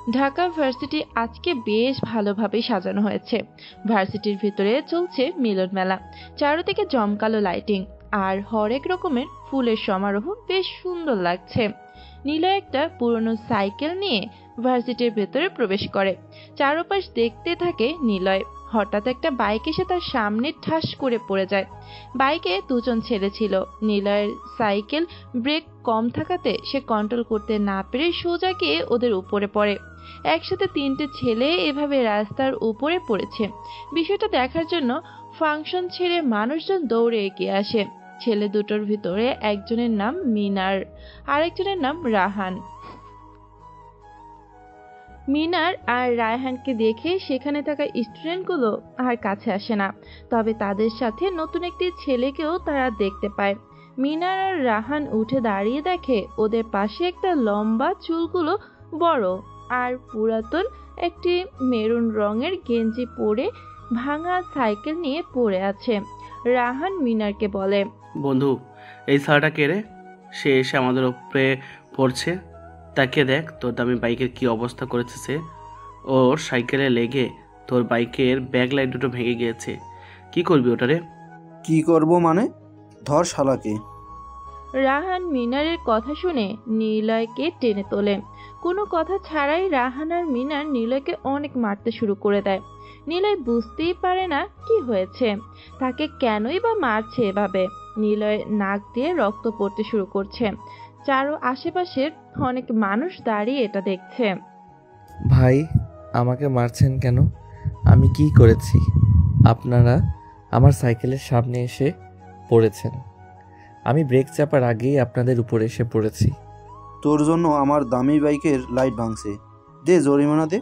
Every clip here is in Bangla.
ঢাকা ভার্সিটি আজকে বেশ ভালোভাবে সাজানো হয়েছে। ভার্সিটির ভিতরে চলছে মিলন মেলা, চারদিকে জমকালো লাইটিং আর হরেক রকমের ফুলের সমারোহ, বেশ সুন্দর লাগছে। নীলা একটা পুরনো সাইকেল নিয়ে ভার্সিটির ভেতরে প্রবেশ করে। চারপাশ দেখতে থাকে নিলয়। হঠাৎ একটা বাইক এসে তার সামনে ঠাস করে পড়ে যায়। বাইকে দুজন ছেলে ছিল। নিলয়ের সাইকেল ব্রেক কম থাকাতে সে কন্ট্রোল করতে না পেরে সোজা গিয়ে ওদের উপরে পড়ে। একসাথে তিনটে ছেলে এভাবে রাস্তার উপরে পড়েছে। বিষয়টা দেখার জন্য ফাংশন ছেড়ে মানুষজন দৌড়ে এগিয়ে আসে। ছেলে দুটোর ভিতরে একজনের নাম মিনার, আরেকজনের নাম রাহান। মিনার আর রায়হানকে দেখে সেখানে থাকা স্টুডেন্টগুলো আর কাছে আসে না, তবে তাদের সাথে নতুন একটি ছেলেকেও তারা দেখতে পায়। মিনার আর রাহান উঠে দাঁড়িয়ে দেখে ওদের পাশে একটা লম্বা, চুলগুলো বড় আর পুরাতন একটি মেরুন রঙের গেঞ্জি পরে ভাঙা সাইকেল নিয়ে পড়ে আছে। রাহান মিনারকে বলে, বন্ধু, এই ছেলেটা কে রে? সে এসে আমাদের উপরে পড়ছে। তাকে দেখ, তোর দামি বাইকের কি অবস্থা করেছে সে। ওর সাইকেলে লেগে তোর বাইকের ব্যাকলাইট দুটো ভেঙে গিয়েছে। কি করবি ওটারে? কি করব মানে? ধর শালাকে। রাহান মিনারের কথা শুনে নিলয়কে টেনে তোলে। কোনো কথা ছাড়াই রাহান আর মিনার নিলয়কে অনেক মারতে শুরু করে দেয়। নিলয় বুঝতেই পারে না কি হয়েছে, তাকে কেনই বা মারছে এভাবে। নিলয় নাক দিয়ে রক্ত পড়তে শুরু করছে। চারো আশেপাশের অনেক মানুষ দাঁড়িয়ে এটা দেখছে। ভাই, আমাকে মারছেন কেন? আমি কি করেছি? আপনারা আমার সাইকেলের সামনে এসে পড়েছেন। আমি ব্রেক চাপার আগেই আপনাদের উপরে এসে পড়েছি। তোর জন্য আমার দামি বাইকের লাইট ভাঙছে। দে জরিমানা দে।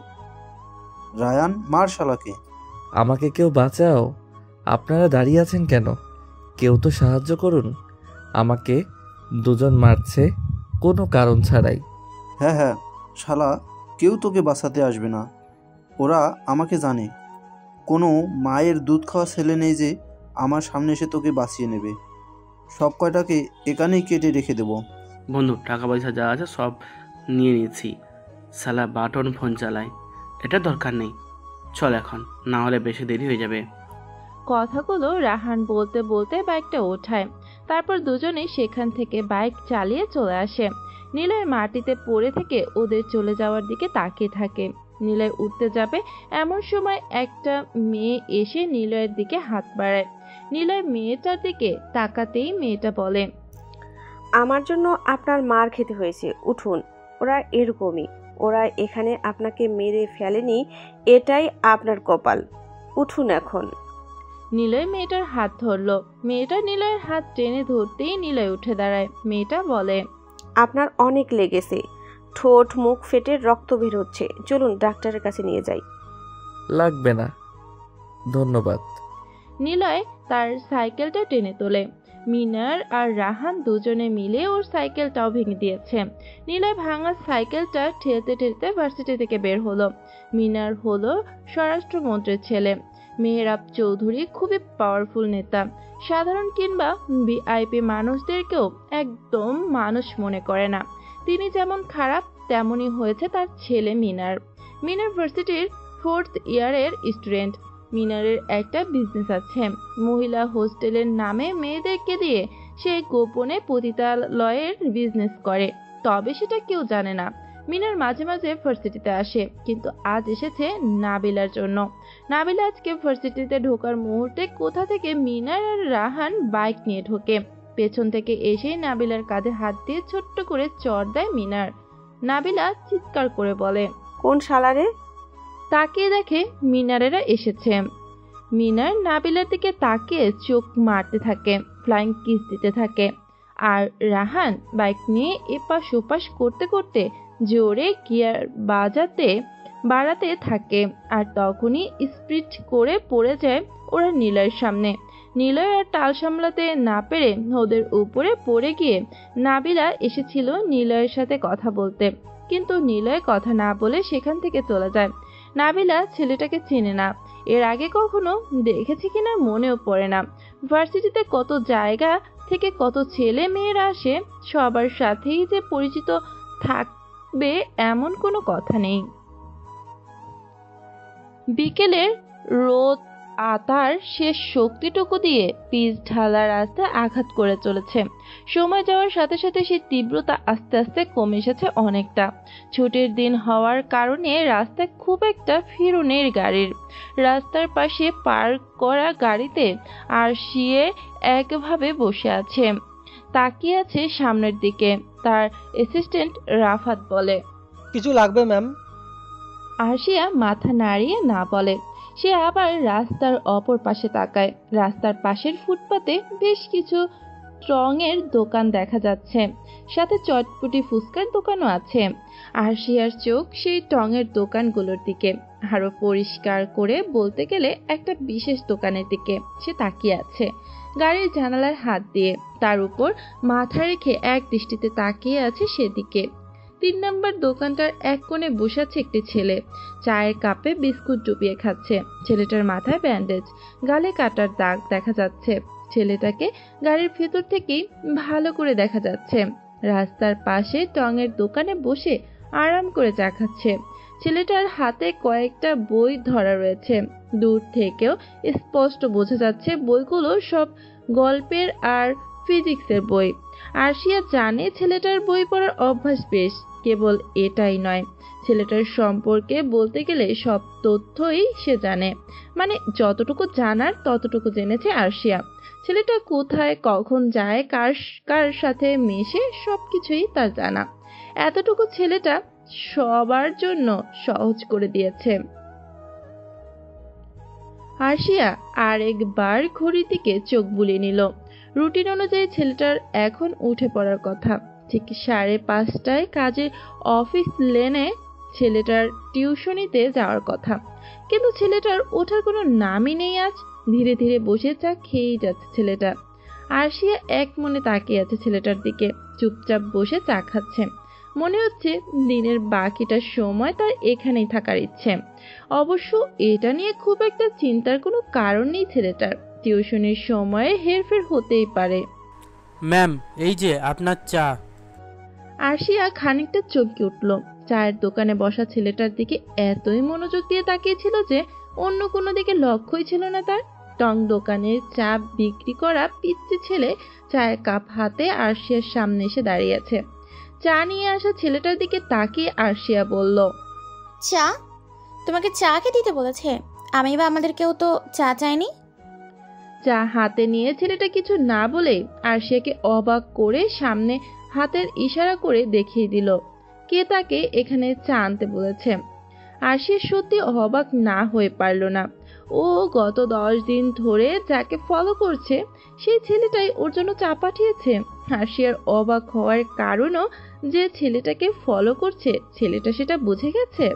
রায়ান, মার শালাকে। আমাকে কেউ বাঁচাও। আপনারা দাঁড়িয়ে আছেন কেন? কেউ তো সাহায্য করুন। আমাকে দুজন মারছে কোনো কারণ ছাড়াই। হ্যাঁ হ্যাঁ শালা, কেউ তোকে বাঁচাতে আসবে না। ওরা আমাকে জানে। কোনো মায়ের দুধ খাওয়া ছেলে নেই যে আমার সামনে এসে তোকে বাঁচিয়ে নেবে। সব কয়টাকে এখানেই কেটে রেখে দেব। বন্ধু, টাকা পয়সা যা আছে সব নিয়ে নিয়েছি। শালা বাটন ফোন চালায়, এটা দরকার নেই। চল এখন, না হলে বেশি দেরি হয়ে যাবে। কথাগুলো রাহান বলতে বলতে বাইকটা ওঠায়। তারপর দুজনেই সেখান থেকে বাইক চালিয়ে চলে আসে। নিলয় মাটিতে পড়ে থেকে ওদের চলে যাওয়ার দিকে তাকিয়ে থাকে। নিলয় উঠতে যাবে এমন সময় একটা মেয়ে এসে নিলয়ের দিকে হাত বাড়ায়। নিলয় মেয়েটার দিকে তাকাতেই মেয়েটা বলে, আমার জন্য আপনার মার খেতে হয়েছে, উঠুন। ওরা এরকমই, ওরা এখানে আপনাকে মেরে ফেলেনি, এটাই আপনার কপাল। উঠুন এখন। নিলয় মেয়েটার হাত ধরল। মেয়েটা নিলয়ের হাত টেনে ধরতেই নিলয় উঠে দাঁড়ায়। মেয়েটা বলে, আপনার অনেক লেগেছে, ঠোঁট মুখ ফেটে রক্ত বের হচ্ছে, চলুন ডাক্তারের কাছে নিয়ে যাই। লাগবে না, ধন্যবাদ। নিলয় তার সাইকেলটা টেনে তোলে। মিনার আর রাহান দুজনে মিলে ওর সাইকেলটাও ভেঙে দিয়েছে। নিলয় ভাঙা সাইকেলটা ঠেলতে ঠেলতে ভার্সিটি থেকে বের হলো। মিনার হলো স্বরাষ্ট্রমন্ত্রীর ছেলে। মেহরাব চৌধুরী খুবই পাওয়ারফুল নেতা। সাধারণ কিংবা ভিআইপি মানুষদেরকেও একদম মানুষ মনে করে না। তিনি যেমন খারাপ, তেমনই হয়েছে তার ছেলে মিনার। মিনার ভার্সিটির 4th ইয়ারের স্টুডেন্ট। মিনারের একটা বিজনেস আছে, মহিলা হোস্টেলের নামে মেয়েদেরকে দিয়ে সে গোপনে পতিতালয়ের বিজনেস করে, তবে সেটা কেউ জানে না। মিনার মাঝে মাঝে ভার্সিটিতে আসে, কিন্তু আজ এসেছে নাবিলার জন্য। নাবিলা আজকে ভার্সিটিতে ঢোকার মুহূর্তে কোথা থেকে মিনার আর রাহান বাইক নিয়ে ঢোকে। পেছন থেকে এসেই নাবিলার কাঁধে হাত দিয়ে ছোট্ট করে চড় দেয় মিনার। নাবিলা চিৎকার করে বলে, কোন শালারে? তাকিয়ে দেখে মিনারেরা এসেছে। মিনার নাবিলার দিকে তাকিয়ে চোখ মারতে থাকে, ফ্লাইং কিস দিতে থাকে। আর রাহান বাইক নিয়ে এপাশ ওপাশ করতে করতে জোরে গিয়ার বাজাতে বাড়াতে থাকে আর তখনই স্প্রিট করে পড়ে যায় ওরা নিলয়ের সামনে। নিলয় আর টাল সামলাতে না পেরে ওদের উপরে পড়ে গিয়ে নাবিলা এসেছিল নিলয়ের সাথে কথা বলতে, কিন্তু নিলয় কথা না বলে সেখান থেকে চলে যায়। নাবিলা ছেলেটাকে চেনে না, এর আগে কখনো দেখেছে কিনা মনেও পড়ে না। ভার্সিটিতে কত জায়গা থেকে কত ছেলে মেয়েরা আসে, সবার সাথেই যে পরিচিত থাকবে এমন কোনো কথা নেই। বিকেলের রোদ আতার শেষ শক্তিটুকু দিয়ে পিচ ঢালা রাস্তায় আঘাত করে চলেছে। সময় যাওয়ার সাথে সাথে সেই তীব্রতা আস্তে আস্তে কমে এসেছে অনেকটা। ছুটির দিন হওয়ার কারণে রাস্তায় খুব একটা ভিড়ও নেই গাড়ির। রাস্তার পাশে পার্ক করা গাড়িতে আরশিয়া একভাবে বসে আছে, তাকিয়ে আছে সামনের দিকে। তার অ্যাসিস্ট্যান্ট রাফাত বলে, কিছু লাগবে ম্যাম? আরশিয়া মাথা নাড়িয়ে না বলে। সে আবার রাস্তার অপর পাশে তাকায়। রাস্তার পাশের ফুটপাতে বেশ কিছু টঙের দোকান দেখা যাচ্ছে, সাথে চটপটি ফুচকার দোকানও আছে। আরশিয়ার চোখ সেই টঙের দোকানগুলোর দিকে, আরো পরিষ্কার করে বলতে গেলে একটা বিশেষ দোকানের দিকে সে তাকিয়ে আছে, গাড়ির জানালার হাত দিয়ে। তার উপর মাথা রেখে এক দৃষ্টিতে তাকিয়ে আছে সেদিকে। 3 নম্বর দোকানটার এক কোণে বসে আছে একটি ছেলে, চায়ের কাপে বিস্কুট ডুবিয়ে খাচ্ছে। ছেলেটার মাথায় ব্যান্ডেজ, গালে কাটার দাগ দেখা যাচ্ছে। ছেলেটাকে গাড়ির ভেতর থেকেই ভালো করে দেখা যাচ্ছে। রাস্তার পাশে টঙের দোকানে বসে আরাম করে চা খাচ্ছে। ছেলেটার হাতে কয়েকটা বই ধরা রয়েছে, দূর থেকেও স্পষ্ট বোঝা যাচ্ছে বইগুলো সব গল্পের আর ফিজিক্সের বই। আরশিয়া জানে ছেলেটার বই পড়ার অভ্যাস বেশ, কেবল এটাই নয়, ছেলেটার সম্পর্কে বলতে গেলে সব তথ্যই সে জানে। মানে যতটুকু জানার ততটুকু জেনেছে আরশিয়া। ছেলেটা কোথায় কখন যায়, কার কার সাথে মেশে, সবকিছুই তার জানা। এতটুকু ছেলেটা সবার জন্য সহজ করে দিয়েছে। আরশিয়া আরেকবার ঘড়ির দিকে চোখ বুলিয়ে নিল। রুটিন অনুযায়ী ছেলেটার এখন উঠে পড়ার কথা। ঠিক 5:30টায় কাজের অফিস লেনে ছেলেটার টিউশনিতে যাওয়ার কথা, কিন্তু ছেলেটার ওঠার কোনো নামই নেই আজ। ধীরে ধীরে বসে চা খেয়েই যাচ্ছে ছেলেটা। আরশিয়া এক মনে তাকিয়ে আছে ছেলেটার দিকে, চুপচাপ বসে চা খাচ্ছে। মনে হচ্ছে দিনের বাকিটা সময় তার এখানেই থাকার ইচ্ছে। অবশ্য এটা নিয়ে খুব একটা চিন্তার কোনো কারণ নেই ছেলেটার। টিউশনির সময়ে হেরফের হতেই পারে। ম্যাম, এই যে আপনার চা। আরশিয়া খানিকটা চমকে উঠল। চায়ের দোকানে বসা ছেলেটার দিকে এতই মনোযোগ দিয়ে তাকিয়েছিল যে অন্য কোনো দিকে লক্ষ্যই ছিল না তার। টং দোকানের চা বিক্রি করা পিচ্চি ছেলে চায়ের কাপ হাতে আরশিয়ার সামনে এসে দাঁড়িয়ে আছে। চা নিয়ে আসা ছেলেটার দিকে তাকিয়ে আরশিয়া বলল, চা? তোমাকে চা কে দিতে বলেছে? আমি বা আমাদের কেউ তো চা চাইনি। চা হাতে নিয়ে ছেলেটা কিছু না বলে আরশিয়াকে অবাক করে সামনে হাতের ইশারা করে দেখিয়ে দিল কে তাকে এখানে চা আনতে বলেছে। আরশিয়া সত্যি অবাক না হয়ে পারল না। ও গত 10 দিন ধরে যাকে ফলো করছে সেই ছেলেটাই ওর জন্য চা পাঠিয়েছে। আরশিয়ার অবাক হওয়ার কারণও যে ছেলেটাকে ফলো করছে ছেলেটা সেটা বুঝে গেছে।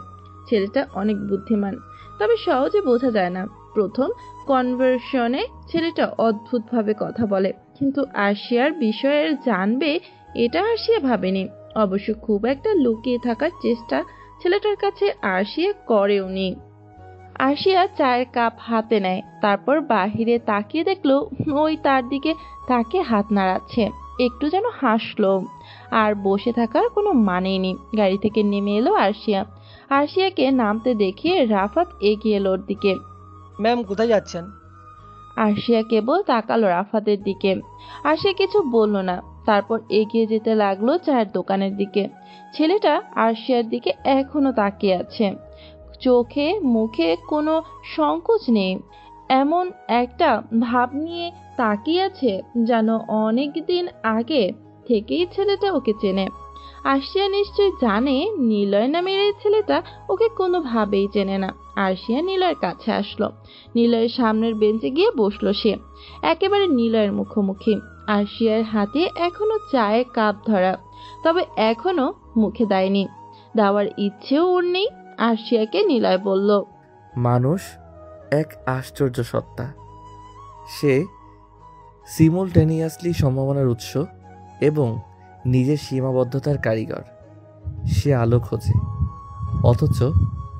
ছেলেটা অনেক বুদ্ধিমান, তবে সহজে বোঝা যায় না। প্রথম কনভারসেশনে ছেলেটা অদ্ভুতভাবে কথা বলে, কিন্তু আরশিয়ার বিষয়ের জানবে এটা আরশিয়া ভাবেনি। অবশ্য খুব একটা লুকিয়ে থাকার চেষ্টা ছেলেটার কাছে আরশিয়া করেওনি। আরশিয়া চায়ের কাপ হাতে নেয়, তারপর বাহিরে তাকিয়ে দেখলো ওই তার দিকে তাকে হাত নাড়াচ্ছে। একটু যেন হাসলো। আর বসে থাকার কোনো মানেই নেই। গাড়ি থেকে নেমে এলো আরশিয়া। আরশিয়াকে নামতে দেখে রাফাত এগিয়ে এলো ওর দিকে। ম্যাম, কোথায় যাচ্ছেন? আরশিয়া কেবল তাকালো রাফাতের দিকে। আরশিয়া কিছু বলল না, তারপর এগিয়ে যেতে লাগলো চায়ের দোকানের দিকে। ছেলেটা আরশিয়ার দিকে এখনো তাকিয়ে আছে, চোখে মুখে কোনো সংকোচ নেই। এমন একটা ভাব নিয়ে তাকিয়ে আছে যেন অনেক দিন আগে থেকেই ছেলেটা ওকে চেনে। আরশিয়া নিশ্চয় জানে নিলয় নামের এই ছেলেটা ওকে কোনোভাবেই চেনে না। আরশিয়া নিলয়ের কাছে আসলো। নিলয়ের সামনের বেঞ্চে গিয়ে বসলো সে, একেবারে নিলয়ের মুখোমুখি। আরশিয়ার হাতে এখনো চায়ের কাপ ধরা, তবে এখনো মুখে দেয়নি। দেওয়ার ইচ্ছেও ওর নেই। আরশিয়াকে নিলয় বলল। মানুষ এক আশ্চর্য সত্তা। সে সিমুলটেনিয়াসলি সম্ভাবনার উৎস এবং নিজের সীমাবদ্ধতার কারিগর। সে আলো খোঁজে, অথচ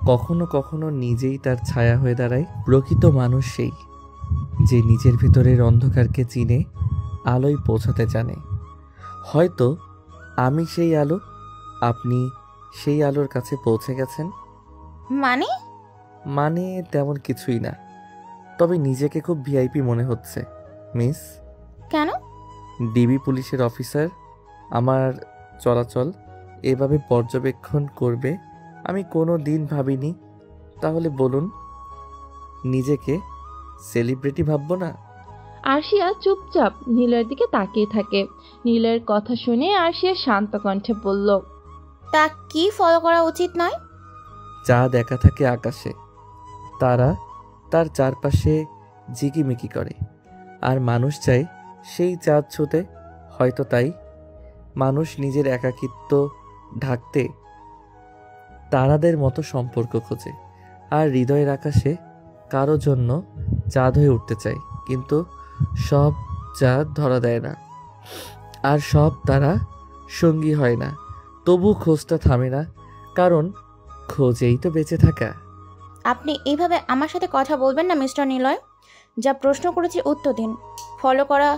কখনো কখনো নিজেই তার ছায়া হয়ে দাঁড়ায়। প্রকৃত মানুষ সেই, যে নিজের ভেতরের অন্ধকারকে চিনে আলোয় পৌঁছাতে জানে। হয়তো আমি সেই আলো, আপনি সেই আলোর কাছে পৌঁছে গেছেন। মানে? মানে তেমন কিছুই না, তবে নিজেকে খুব ভিআইপি মনে হচ্ছে মিস। কেন? ডিবি পুলিশের অফিসার আমার চলাচল এভাবে পর্যবেক্ষণ করবে আমি কোনো দিন ভাবিনি। তাহলে বলুন, নিজেকে সেলিব্রিটি ভাববো না? আরশিয়া চুপচাপ নিলয়ের দিকে তাকিয়ে থাকে। নিলয়ের কথা শুনে আরশিয়া শান্ত কণ্ঠে বলল, তা কি ফলো করা উচিত নয়? চাঁদ একা থাকে আকাশে, তারা তার চারপাশে ঝিকিমিকি করে, আর মানুষ চায় সেই চাঁদ ছুঁতে। হয়তো তাই মানুষ নিজের একাকিত্ব ঢাকতে তারাদের মতো সম্পর্ক খোঁজে, আর হৃদয়ের আকাশে কারো জন্য চাঁদ হয়ে উঠতে চায়। কিন্তু সব চাঁদ ধরা দেয় না, আর সব তারা সঙ্গী হয় না। তবু খোঁজটা থামে না, কারণ খোঁজেই তো বেঁচে থাকা। আপনি এইভাবে আমার সাথে কথা বলবেন না মিস্টার নিলয়। যা প্রশ্ন করেছি উত্তর দিন। ফলো করা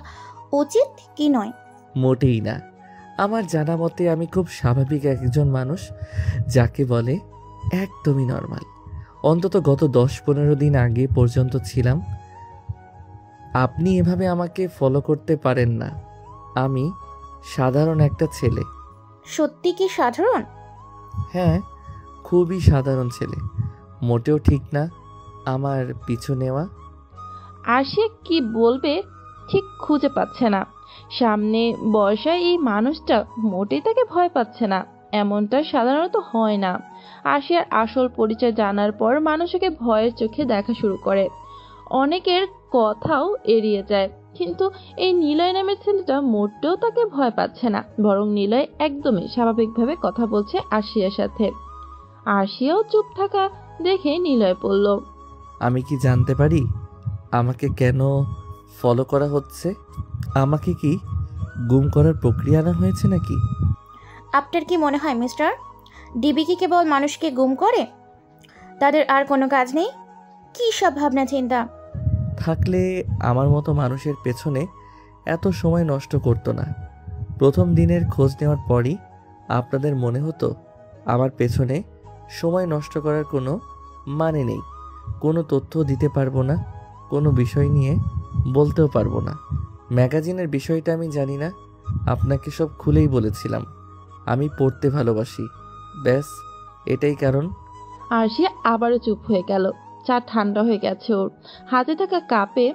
উচিত কি নয়? মোটেই না। আমার জানা মতে আমি খুব স্বাভাবিক একজন মানুষ, যাকে বলে একদমই নর্মাল। অন্তত গত 10-15 দিন আগে পর্যন্ত ছিলাম। আপনি এভাবে আমাকে ফলো করতে পারেন না। আমি সাধারণ একটা ছেলে। সত্যি কি সাধারণ? হ্যাঁ, খুবই সাধারণ ছেলে। মোটেও ঠিক না আমার পিছু নেওয়া। আরশিয়া কি বলবে ঠিক খুঁজে পাচ্ছে না। সামনে বসা এই মানুষটা মোটেই তাকে ভয় পাচ্ছে না, এমনটা সাধারণত হয় না। আরশিয়ার আসল পরিচয় জানার পর মানুষকে ভয়ের চোখে দেখা শুরু করে, অনেকের কথাও এড়িয়ে যায়। কিন্তু এই নিলয় নামের ছেলেটা মোটেও তাকে ভয় পাচ্ছে না, বরং নিলয় একদমই স্বাভাবিকভাবে কথা বলছে আরশিয়ার সাথে। আরশিয়াও চুপ থাকা দেখে নিলয় বলল, আমি কি জানতে পারি আমাকে কেন ফলো করা হচ্ছে? আমাকে কি গুম করার প্রক্রিয়া আনা হয়েছে নাকি? আপনার কি মনে হয় মিস্টার, ডিবি কি কেবল মানুষকে গুম করে? তাদের আর কোনো কাজ নেই? কি সব ভাবনা চিন্তা! থাকলে আমার মতো মানুষের পেছনে এত সময় নষ্ট করতো না। প্রথম দিনের খোঁজ নেওয়ার পরই আপনাদের মনে হতো আমার পেছনে সময় নষ্ট করার কোনো মানে নেই। কোনো তথ্য দিতে পারবো না, কোনো বিষয় নিয়ে বলতেও পারবো না। ম্যাগাজিনের বিষয়টা আমি জানি না, আপনাকে সব খুলেই বলেছিলাম। আমি পড়তে ভালোবাসি, ব্যাস এটাই কারণ। আরশিয়া আবারও চুপ হয়ে গেল। চা ঠান্ডা হয়ে গেছে ওর। হাতে থাকা কাপে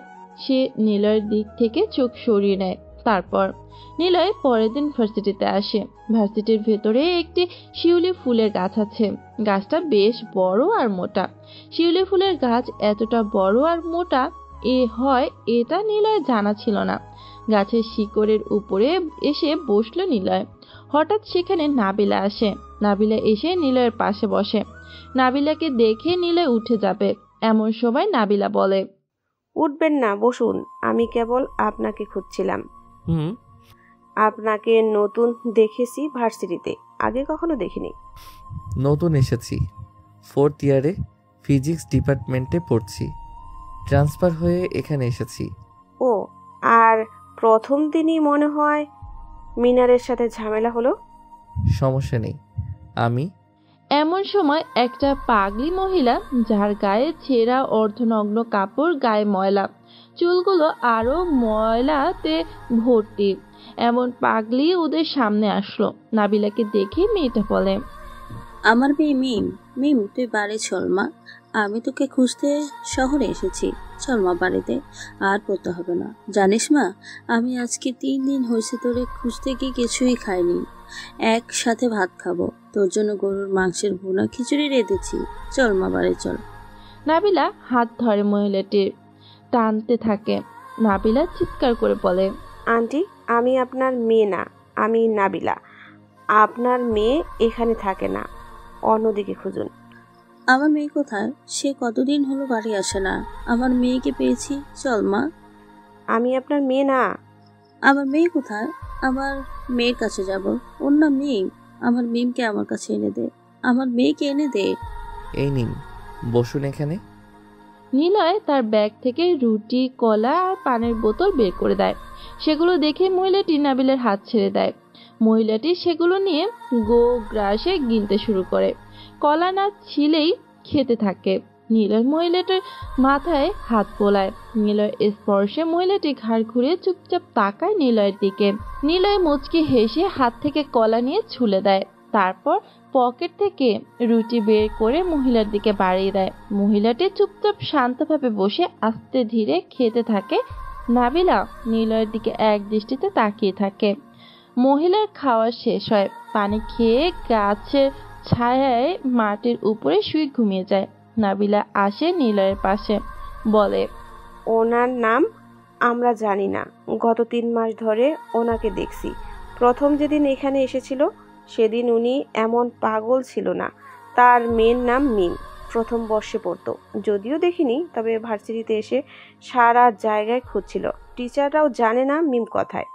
সে নিলয়ের দিক থেকে চোখ সরিয়ে নেয়। তারপর নিলয় পরের দিন ভার্সিটিতে আসে। ভার্সিটির ভেতরে একটি শিউলি ফুলের গাছ আছে। গাছটা বেশ বড় আর মোটা। শিউলি ফুলের গাছ এতটা বড় আর মোটা এটা নিলয় জানা ছিল না। গাছের শিকড়ের উপরে এসে বসলো নিলয়। হঠাৎ সেখানে নাবিলা আসে। নাবিলা এসে নিলয়ের পাশে বসে। নাবিলাকে দেখে নিলয় উঠে যাবে, এমন সময় নাবিলা বলে, উঠবেন না, বসুন। আমি কেবল আপনাকে খুঁজছিলাম। হুম, আপনাকে নতুন দেখেছি ভার্সিটিতে, আগে কখনো দেখিনি। নতুন এসেছি, 4th ইয়ারে ফিজিক্স ডিপার্টমেন্টে পড়ছি। ট্রান্সফার হয়ে এখানে এসেছি। ও, আর প্রথম দিনই মনে হয় মিনারের সাথে ঝামেলা হলো। সমস্যা নেই, আমি। এমন সময় একটা পাগলি মহিলা, যার গায়ে ছেঁড়া অর্ধনগ্ন কাপড়, গায়ে ময়লা, চুলগুলো আরো ময়লাতে ভর্তি, এমন পাগলি ওদের সামনে আসলো। নাবিলাকে দেখে মেয়েটা বলে, আমার মেয়ে মিম। মিম, তুই বাড়ি চল মা, আমি তোকে খুঁজতে শহরে এসেছি। চল মা বাড়িতে, আর পড়তে হবে না। জানিস মা, আমি আজকে 3 দিন হয়েছে তোরে খুঁজতে গিয়ে কিছুই খাইনি। একসাথে ভাত খাবো, তোর জন্য গরুর মাংসের ভুনা খিচুড়ি রেঁধেছি। চল মা বাড়ি চল। নাবিলা হাত ধরে মহিলাটির, টানতে থাকে। নাবিলা চিৎকার করে বলে, আন্টি, আমি আপনার মেয়ে না, আমি নাবিলা। আপনার মেয়ে এখানে থাকে না, অন্যদিকে খুঁজুন। আমার মেয়ে কোথায়? সে কতদিন হলো বাড়ি আসে না। আমার মেয়েকে পেয়েছি, চল মা। আমি আপনার মেয়ে না। আমার মেয়ে কোথায়? আমার মেয়ের কাছে যাব। ওর নাম মিম। আমার মিমকে আমার কাছে এনে দে। আমার মেয়েকে এনে দে। এই নিন, বসুন এখানে। নিলয় তার ব্যাগ থেকে রুটি, কলা আর পানের বোতল বের করে দেয়। সেগুলো দেখে মহিলাটি নাবিলের হাত ছেড়ে দেয়। মহিলাটি সেগুলো নিয়ে গ্রাসে গিলতে শুরু করে। কলা না ছিলেই খেতে থাকে। নিলয় মহিলাটির মাথায় হাত বোলায়। নিলয়ের স্পর্শে মহিলাটি ঘাড় ঘুরিয়ে চুপচাপ তাকায় নিলয়ের দিকে। নিলয় মুচকি হেসে হাত থেকে কলা নিয়ে ছুলে দেয়। তারপর পকেট থেকে রুটি বের করে মহিলার দিকে বাড়িয়ে দেয়। মহিলাটি চুপচাপ শান্তভাবে বসে আস্তে ধীরে খেতে থাকে। নাবিলা নিলয়ের দিকে এক দৃষ্টিতে তাকিয়ে থাকে। মহিলার খাওয়া শেষ হয়। পানি খেয়ে গাছের ছায়ায় মাটির উপরে শুয়ে ঘুমিয়ে যায়। নাবিলা আসে নিলয়ের পাশে, বলে, ওনার নাম আমরা জানি না। গত 3 মাস ধরে ওনাকে দেখছি। প্রথম যেদিন এখানে এসেছিল সেদিন উনি এমন পাগল ছিল না। তার মেয়ের নাম মিম। প্রথম বর্ষে পড়তো। যদিও দেখিনি, তবে ভার্সিটিতে এসে সারা জায়গায় খুঁজছিল। টিচাররাও জানে না মিম কোথায়।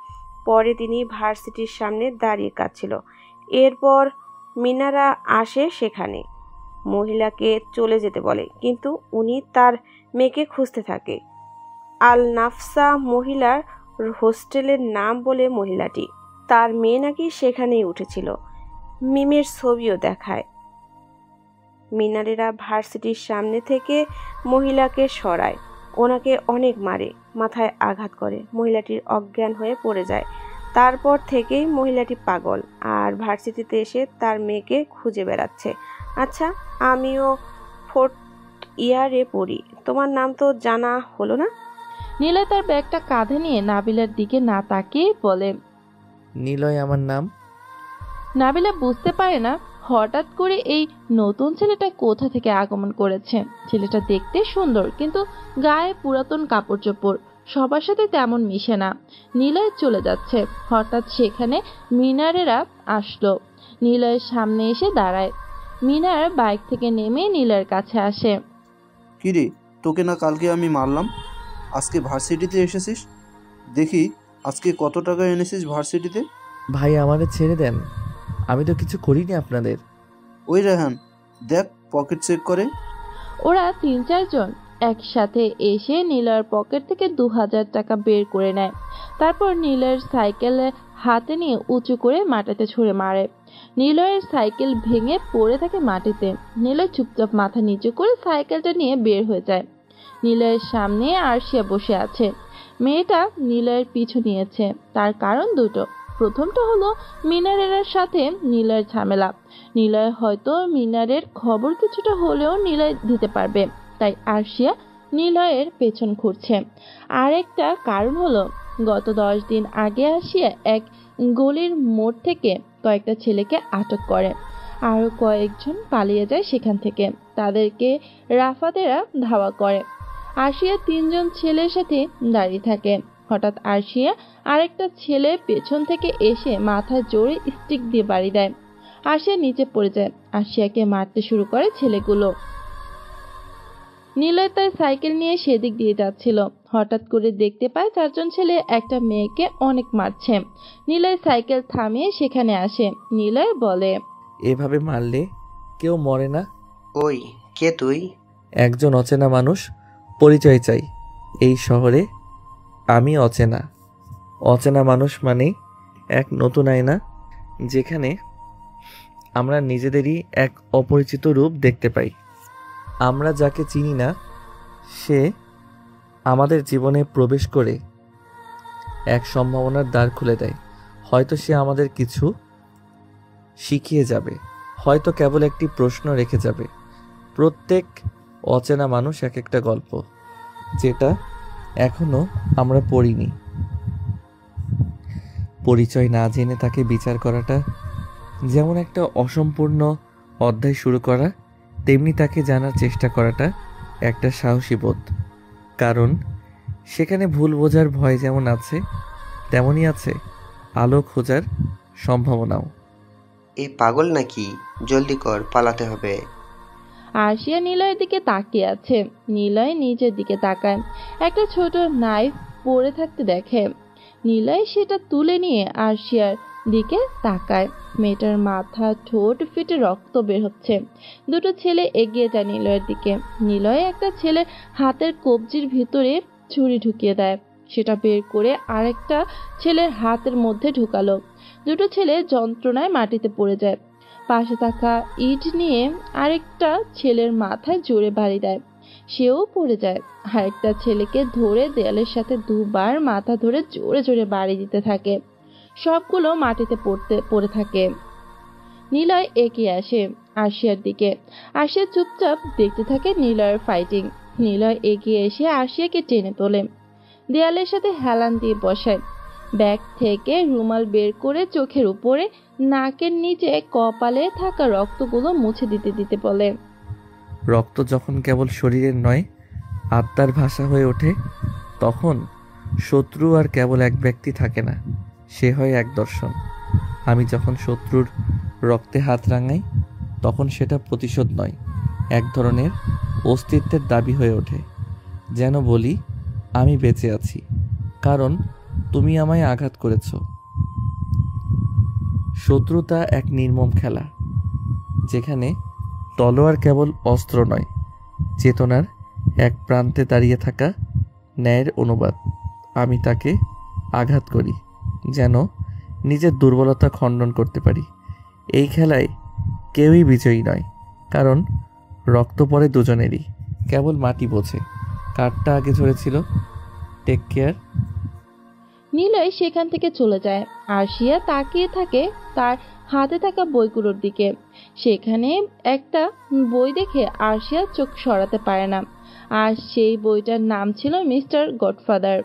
পরে তিনি ভার্সিটির সামনে দাঁড়িয়ে কাঁদছিল। এরপর মিনারা আসে সেখানে, মহিলাকে চলে যেতে বলে, কিন্তু উনি তার মেয়েকে খুঁজতে থাকে। আল নাফসা মহিলার হোস্টেলের নাম বলে মহিলাটি। তার মেয়ে নাকি সেখানেই উঠেছিল। মিমের ছবিও দেখায়। মিনারেরা ভার্সিটির সামনে থেকে মহিলাকে সরায়। ওনাকে অনেক মারে, মাথায় আঘাত করে। মহিলাটির অজ্ঞান হয়ে পড়ে যায়। তারপর থেকেই মহিলাটি পাগল আর ভার্সিটিতে এসে তার মেয়েকে খুঁজে বেড়াচ্ছে। আচ্ছা, আমিও 4th ইয়ারে পড়ি। তোমার নাম তো জানা হলো না? নিলয় তার ব্যাগটা কাঁধে নিয়ে নাবিলার দিকে না তাকিয়ে বলে, নিলয় আমার নাম। নাবিলা বুঝতে পারে না হঠাৎ করে এই নতুন ছেলেটা কোথা থেকে আগমন করেছে। ছেলেটা দেখতে সুন্দর, কিন্তু গায়ে পুরাতন কাপড় চোপড়, সবার সাথে তেমন মিশে না। নিলয় চলে যাচ্ছে। হঠাৎ সেখানে মিনারেরা আসলো। নিলয়ের সামনে এসে দাঁড়ায়। মিনার বাইক থেকে নেমে নিলয়ের কাছে আসে। কিরে, তোকে না কালকে আমি মারলাম? আজকে ভার্সিটিতে এসেছিস? দেখি আজকে কত টাকা এনেছিস ভার্সিটিতে। ভাই আমাদের ছেড়ে দেন, আমি তো কিছু করিনি আপনাদের। ওই রেহান, দেখ পকেট চেক করে। ওরা 3-4 জন একসাথে এসে নিলয়ের পকেট থেকে 2000 টাকা বের করে নেয়। তারপর নিলয়ের সাইকেল হাতে নিয়ে উঁচু করে মাটিতে ছুঁড়ে মারে। নিলয়ের সাইকেল ভেঙে পড়ে থাকে মাটিতে। নিলয় চুপচাপ মাথা নিচু করে সাইকেলটা নিয়ে বের হয়ে যায়। নিলয়ের সামনে আরশিয়া বসে আছে। মেয়েটা নিলয়ের পিছু নিয়েছে। তার কারণ দুটো। প্রথমটা হলো মিনারের সাথে নিলয়ের ঝামেলা। নিলয় হয়তো মিনারের খবর কিছুটা হলেও নিলয় দিতে পারবে, তাই আরশিয়া নিলয়ের পেছন ঘুরছে। আরেকটা কারণ হলো গত 10 দিন আগে আরশিয়া এক গলির মোড় থেকে কয়েকটা ছেলেকে আটক করে। আরো কয়েকজন পালিয়ে যায় সেখান থেকে। তাদেরকে রাফাতেরা ধাওয়া করে। আরশিয়া 3 জন ছেলের সাথে দাঁড়িয়ে থাকে। হঠাৎ আরশিয়া আরেকটা ছেলে পেছন থেকে এসে মাথায় জোরে স্টিক দিয়ে বাড়ি দেয়। আরশিয়া নিচে পড়ে যায়। আরশিয়াকে মারতে শুরু করে ছেলেগুলো। নিলয় তার সাইকেল নিয়ে সেদিক দিয়ে যাচ্ছিল। হঠাৎ করে দেখতে পায় 4 জন ছেলে একটা মেয়েকে অনেক মারছে। নিলয় সাইকেল থামিয়ে সেখানে আসে। নিলয় বলে, এভাবে মারলে কেউ মরে না। ওই কে তুই? একজন অচেনা মানুষ, পরিচয় চাই। এই শহরে আমি অচেনা। অচেনা মানুষ মানে এক নতুন আয়না, যেখানে আমরা নিজেদেরই এক অপরিচিত রূপ দেখতে পাই। আমরা যাকে চিনি না সে আমাদের জীবনে প্রবেশ করে এক সম্ভাবনার দ্বার খুলে দেয়। হয়তো সে আমাদের কিছু শিখিয়ে যাবে, হয়তো কেবল একটি প্রশ্ন রেখে যাবে। প্রত্যেক অচেনা মানুষ এক একটা গল্প, যেটা এখনো আমরা পড়িনি। পরিচয় না জেনে তাকে বিচার করাটা যেমন একটা অসম্পূর্ণ অধ্যায় শুরু করা, তেমনি তাকে জানার চেষ্টা করাটা একটা সাহসী বোধ। কারণ সেখানে ভুল বোঝার ভয় যেমন আছে, তেমনই আছে আলো খোঁজার সম্ভাবনাও। এই পাগল নাকি? জলদি কর, পালাতে হবে। আরশিয়া নিলয়ের দিকে তাকিয়ে আছে। নিলয় নিজের দিকে তাকায়, একটা ছোট নাইফ পড়ে থাকতে দেখে। নিলয় সেটা তুলে নিয়ে আরশিয়ার দিকে তাকায়। মেয়েটার মাথা, ঠোঁট ফেটে রক্ত বের হচ্ছে। দুটো ছেলে এগিয়ে যায় নিলয়ের দিকে। নিলয় একটা ছেলের হাতের কবজির ভিতরে ছুরি ঢুকিয়ে দেয়। সেটা বের করে আরেকটা ছেলের হাতের মধ্যে ঢুকালো। দুটো ছেলে যন্ত্রণায় মাটিতে পড়ে যায়। পাশে থাকা ইট নিয়ে আরেকটা ছেলের মাথায় জোরে বাড়ি দেয়, সেও পড়ে যায়। আরেকটা ছেলেকে ধরে দেয়ালের সাথে দুবার মাথা ধরে জোরে জোরে বাড়ি দিতে থাকে। সবগুলো মাটিতে পড়ে থাকে। নিলয় এগিয়ে আসে আরশিয়ার দিকে। আরশিয়া চুপচাপ দেখতে থাকে নিলয়ের ফাইটিং। নিলয় এগিয়ে এসে আরশিয়াকে টেনে তোলে, দেয়ালের সাথে হেলান দিয়ে বসায়। ব্যাগ থেকে রুমাল বের করে চোখের উপরে, নাকের নিচে, কপালে থাকা রক্তগুলো মুছে দিতে দিতে বলে, রক্ত যখন কেবল শরীরের নয় আত্মার ভাষা হয়ে ওঠে, তখন শত্রু আর কেবল এক ব্যক্তি থাকে না, সে হয় এক দর্শন। আমি যখন শত্রুর রক্তে হাত রাঙাই, তখন সেটা প্রতিশোধ নয়, এক ধরনের অস্তিত্বের দাবি হয়ে ওঠে। যেন বলি, আমি বেঁচে আছি কারণ তুমি আমায় আঘাত করেছ। শত্রুতা এক নির্মম খেলা, যেখানে তলোয়ার কেবল অস্ত্র নয়, চেতনার এক প্রান্তে দাঁড়িয়ে থাকা ন্যায়ের অনুবাদ। আমি তাকে আঘাত করি যেন নিজের দুর্বলতা খণ্ডন করতে পারি। এই খেলায় কেউই বিজয়ী নয়, কারণ রক্ত পড়ে দুজনেরই, কেবল মাটি বোঝে কারটা আগে ঝরেছিল। Take care. নিলয় সেখান থেকে চলে যায়। আরশিয়া তাকিয়ে থাকে তার হাতে থাকা বইগুলোর দিকে। সেখানে একটা বই দেখে আরশিয়া চোখ সরাতে পারে না। আর সেই বইটার নাম ছিল মিস্টার গডফাদার।